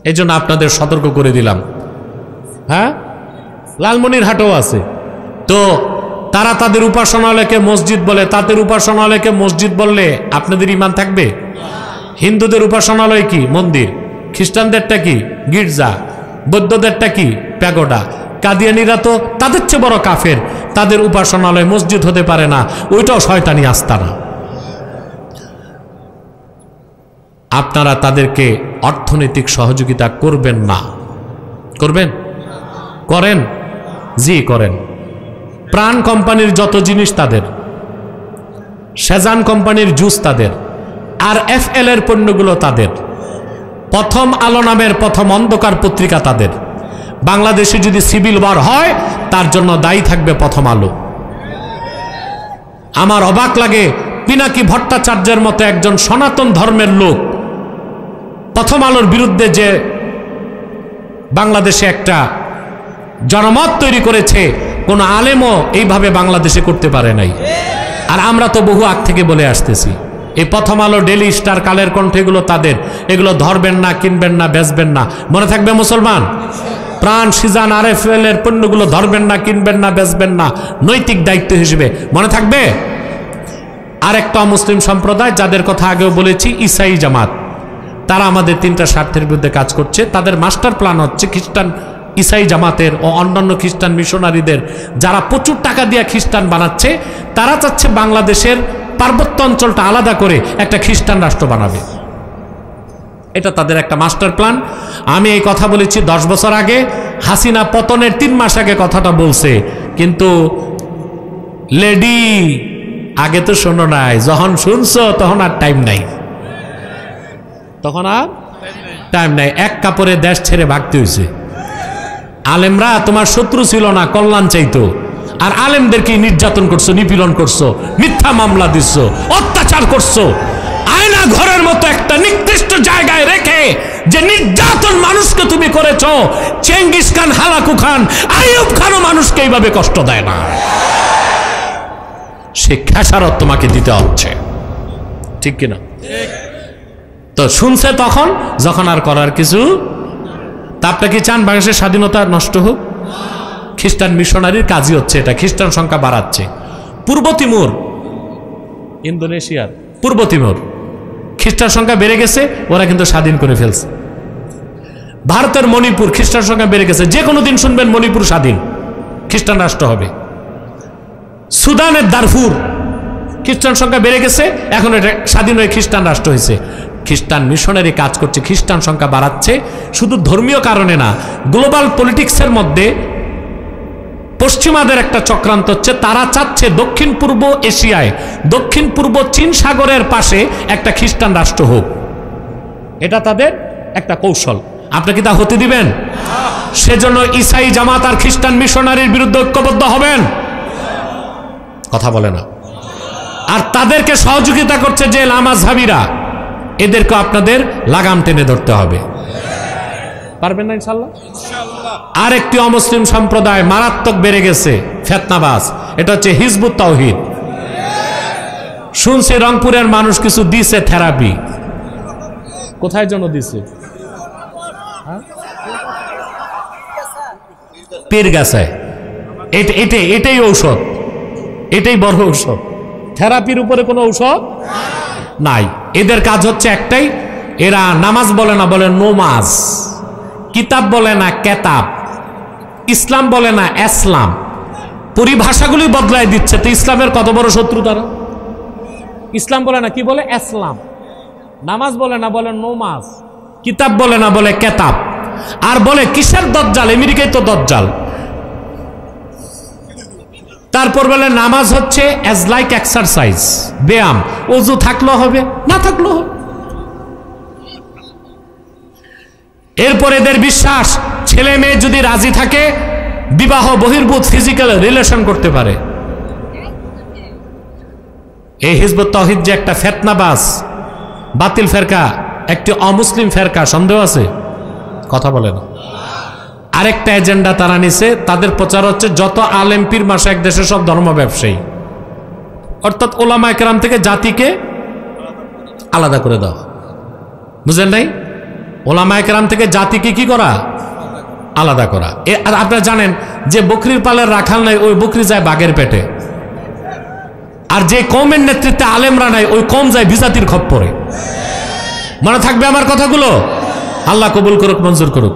এই জন্য আপনাদের সতর্ক করে দিলাম। হ্যাঁ, লালমনিরহাটেও আছে। তো তারা তাদের উপাসনালয়কে মসজিদ বলে। তাদের উপাসনালয়কে মসজিদ বললে আপনাদের ঈমান থাকবে? হিন্দুদের উপাসনালয় কি? মন্দির। খ্রিস্টানদেরটা কি? গির্জা। বৌদ্ধদেরটা কি? প্যাগোডা। কাদিয়ানিরা তো তাদের চেয়ে বড় কাফের, তাদের উপাসনালয় মসজিদ হতে পারে না, ওইটাও শয়তানি আস্তানা। আপনারা তাদেরকে অর্থনৈতিক সহযোগিতা করবেন না? করবেন? করেন? জি করেন। প্রাণ কোম্পানির যত জিনিস তাদের, সেজান কোম্পানির জুস তাদের, আর FL এর পণ্যগুলো তাদের, প্রথম আলো নামের প্রথম অন্ধকার পত্রিকা তাদের। বাংলাদেশে যদি সিভিল ওয়ার হয়, তার জন্য দায়ী থাকবে প্রথম আলো। আমার অবাক লাগে, পিনাকি ভট্টাচার্যের মতো একজন সনাতন ধর্মের লোক প্রথম আলোর বিরুদ্ধে যে বাংলাদেশে একটা জনমত তৈরি করেছে, কোন আলেমও এইভাবে বাংলাদেশে করতে পারে নাই। আর আমরা তো বহু আগ থেকে বলে আসতেছি, এই প্রথম আলো, ডেলি স্টার, কালের কণ্ঠ, এগুলো তাদের। এগুলো ধরবেন না, কিনবেন না, বেচবেন না। মনে থাকবে মুসলমান? প্রাণ, সিজান, RFL এর পণ্যগুলো ধরবেন না, কিনবেন না, বেচবেন না, নৈতিক দায়িত্ব হিসেবে মনে থাকবে। আরেকটা মুসলিম সম্প্রদায়, যাদের কথা আগেও বলেছি, ইসাই জামাত, তারা আমাদের 3টা স্বার্থের বিরুদ্ধে কাজ করছে। তাদের মাস্টার প্ল্যান হচ্ছে খ্রিস্টান ইসাই জামাতের ও অন্যান্য খ্রিস্টান মিশনারিদের, যারা প্রচুর টাকা দিয়ে খ্রিস্টান বানাচ্ছে, তারা চাচ্ছে বাংলাদেশের পার্বত্য অঞ্চলটা আলাদা করে একটা খ্রিস্টান রাষ্ট্র বানাবে। এটা তাদের একটা মাস্টার প্ল্যান। আমি এই কথা বলেছি 10 বছর আগে, হাসিনা পতনের 3 মাস আগে কথাটা বলছে, কিন্তু লেডি আগে তো শোনো নাই, যখন শুনছো তখন আর টাইম নাই, তখন আর টাইম নাই। এক কাপড়ে দেশ ছেড়ে ভাগতে হয়েছে। আলেমরা তোমার শত্রু ছিল না, কল্যাণ চাইতো, আর আলেমদেরকে নির্যাতন করছো, নিপীড়ন করছো, মিথ্যা মামলা দিচ্ছ, অত্যাচার করছো, আয়না ঘরের মতো একটা নিকৃষ্ট জায়গায় রেখে যে নির্যাতন মানুষকে তুমি করেছ, Genghis Khan, Hulagu Khan, Ayub খানও মানুষকে এইভাবে কষ্ট দেয় না। সে খেসারত তোমাকে দিতে হচ্ছে, ঠিক কিনা? তো শুনছে তখন যখন আর করার কিছু। তা আপনি কি চান বাংলাদেশের স্বাধীনতা নষ্ট হোক? খ্রিস্টান মিশনারির কাজই হচ্ছে এটা, খ্রিস্টান সংখ্যা বাড়াচ্ছে। পূর্ব তিমুর, ইন্দোনেশিয়ার পূর্ব তিমুর খ্রিস্টান সংখ্যা বেড়ে গেছে, ওরা কিন্তু স্বাধীন করে ফেলছে। ভারতের মণিপুর খ্রিস্টান সংখ্যা বেড়ে গেছে, যে কোনো দিন শুনবেন মণিপুর স্বাধীন, খ্রিস্টান রাষ্ট্র হবে। সুদানের দারফুর খ্রিস্টান সংখ্যা বেড়ে গেছে, এখন এটা স্বাধীন হয়ে খ্রিস্টান রাষ্ট্র হয়েছে। খ্রিস্টান মিশনারি কাজ করছে, খ্রিস্টান সংখ্যা বাড়াচ্ছে, শুধু ধর্মীয় কারণে না, গ্লোবাল পলিটিক্সের মধ্যে পশ্চিমাদের একটা চক্রান্ত হচ্ছে। তারা চাচ্ছে দক্ষিণ পূর্ব এশিয়ায়, দক্ষিণ পূর্ব চীন সাগরের পাশে একটা খ্রিস্টান রাষ্ট্র হোক, এটা তাদের একটা কৌশল। আপনি কি তা হতে দিবেন? সেজন্য ঈসাই জামাত আর খ্রিস্টান মিশনারির বিরুদ্ধে ঐক্যবদ্ধ হবেন, কথা বলে না। আর তাদেরকে সহযোগিতা করছে যে লামাযহাবীরা, এদেরকে আপনাদের লাগাম টেনে ধরতে হবে। পারবেন না ইনশাআল্লাহ? আর একটি অমুসলিম সম্প্রদায় মারাত্মক বেড়ে গেছে, ফিতনাবাজ, এটা হচ্ছে হিজবুত তাওহীদ। শুনছি রংপুরের মানুষ কিছু দিছে থেরাপি, কোথায় যেন দিছে, পীরগাছায়। এটাই ঔষধ, এটাই বড় ঔষধ। থেরাপির উপরে কোনো ঔষধ নাই। এদের কাজ হচ্ছে একটাই, এরা নামাজ বলে না, বলে নোমাজ, কিতাব বলে না কেতাব, ইসলাম বলে না ইসলাম, পরিভাষাগুলি বদলায় দিচ্ছে। তো ইসলামের কত বড় শত্রু তারা। ইসলাম বলে না, কি বলে? ইসলাম। নামাজ বলে না, বলে নোমাজ, কিতাব বলে না, বলে কেতাব। আর বলে কিসের দজ্জাল? আমেরিকায় তো দজ্জাল। তারপর বলে নামাজ হচ্ছে অ্যাজ লাইক এক্সারসাইজ, ব্যায়াম, ওযু থাকলেও হবে, না থাকলেও হবে। এরপর এদের বিশ্বাস ছেলে মেয়ে যদি রাজি থাকে বিবাহ বহির্ভূত ফিজিক্যাল রিলেশন করতে পারে। এই হিজবুত তাওহীদ যে একটা ফিতনাবাজ বাতিল ফেরকা, একটি অমুসলিম ফেরকা, সন্দেহ আছে? কথা বলে না। আরেকটা এজেন্ডা তারা নিছে, তাদের প্রচার হচ্ছে যত আলেম পীর মাশায়েখ দেশে সব ধর্ম ব্যবসায়ী, অর্থাৎ ওলামায়ে কেরাম থেকে জাতিকে আলাদা করে দাও। বুঝেন নাই? ওলামায়ে কেরাম থেকে জাতিকে কি করা? আলাদা করা। আর আপনারা জানেন যে বকরির পালের রাখাল নাই, ওই বকরি যায় বাঘের পেটে। আর যে কওমের নেতৃত্বে আলেমরা নাই, ওই কওম যায় বিজাতির খপ্পরে। মনে থাকবে আমার কথাগুলো? আল্লাহ কবুল করুক, মঞ্জুর করুক।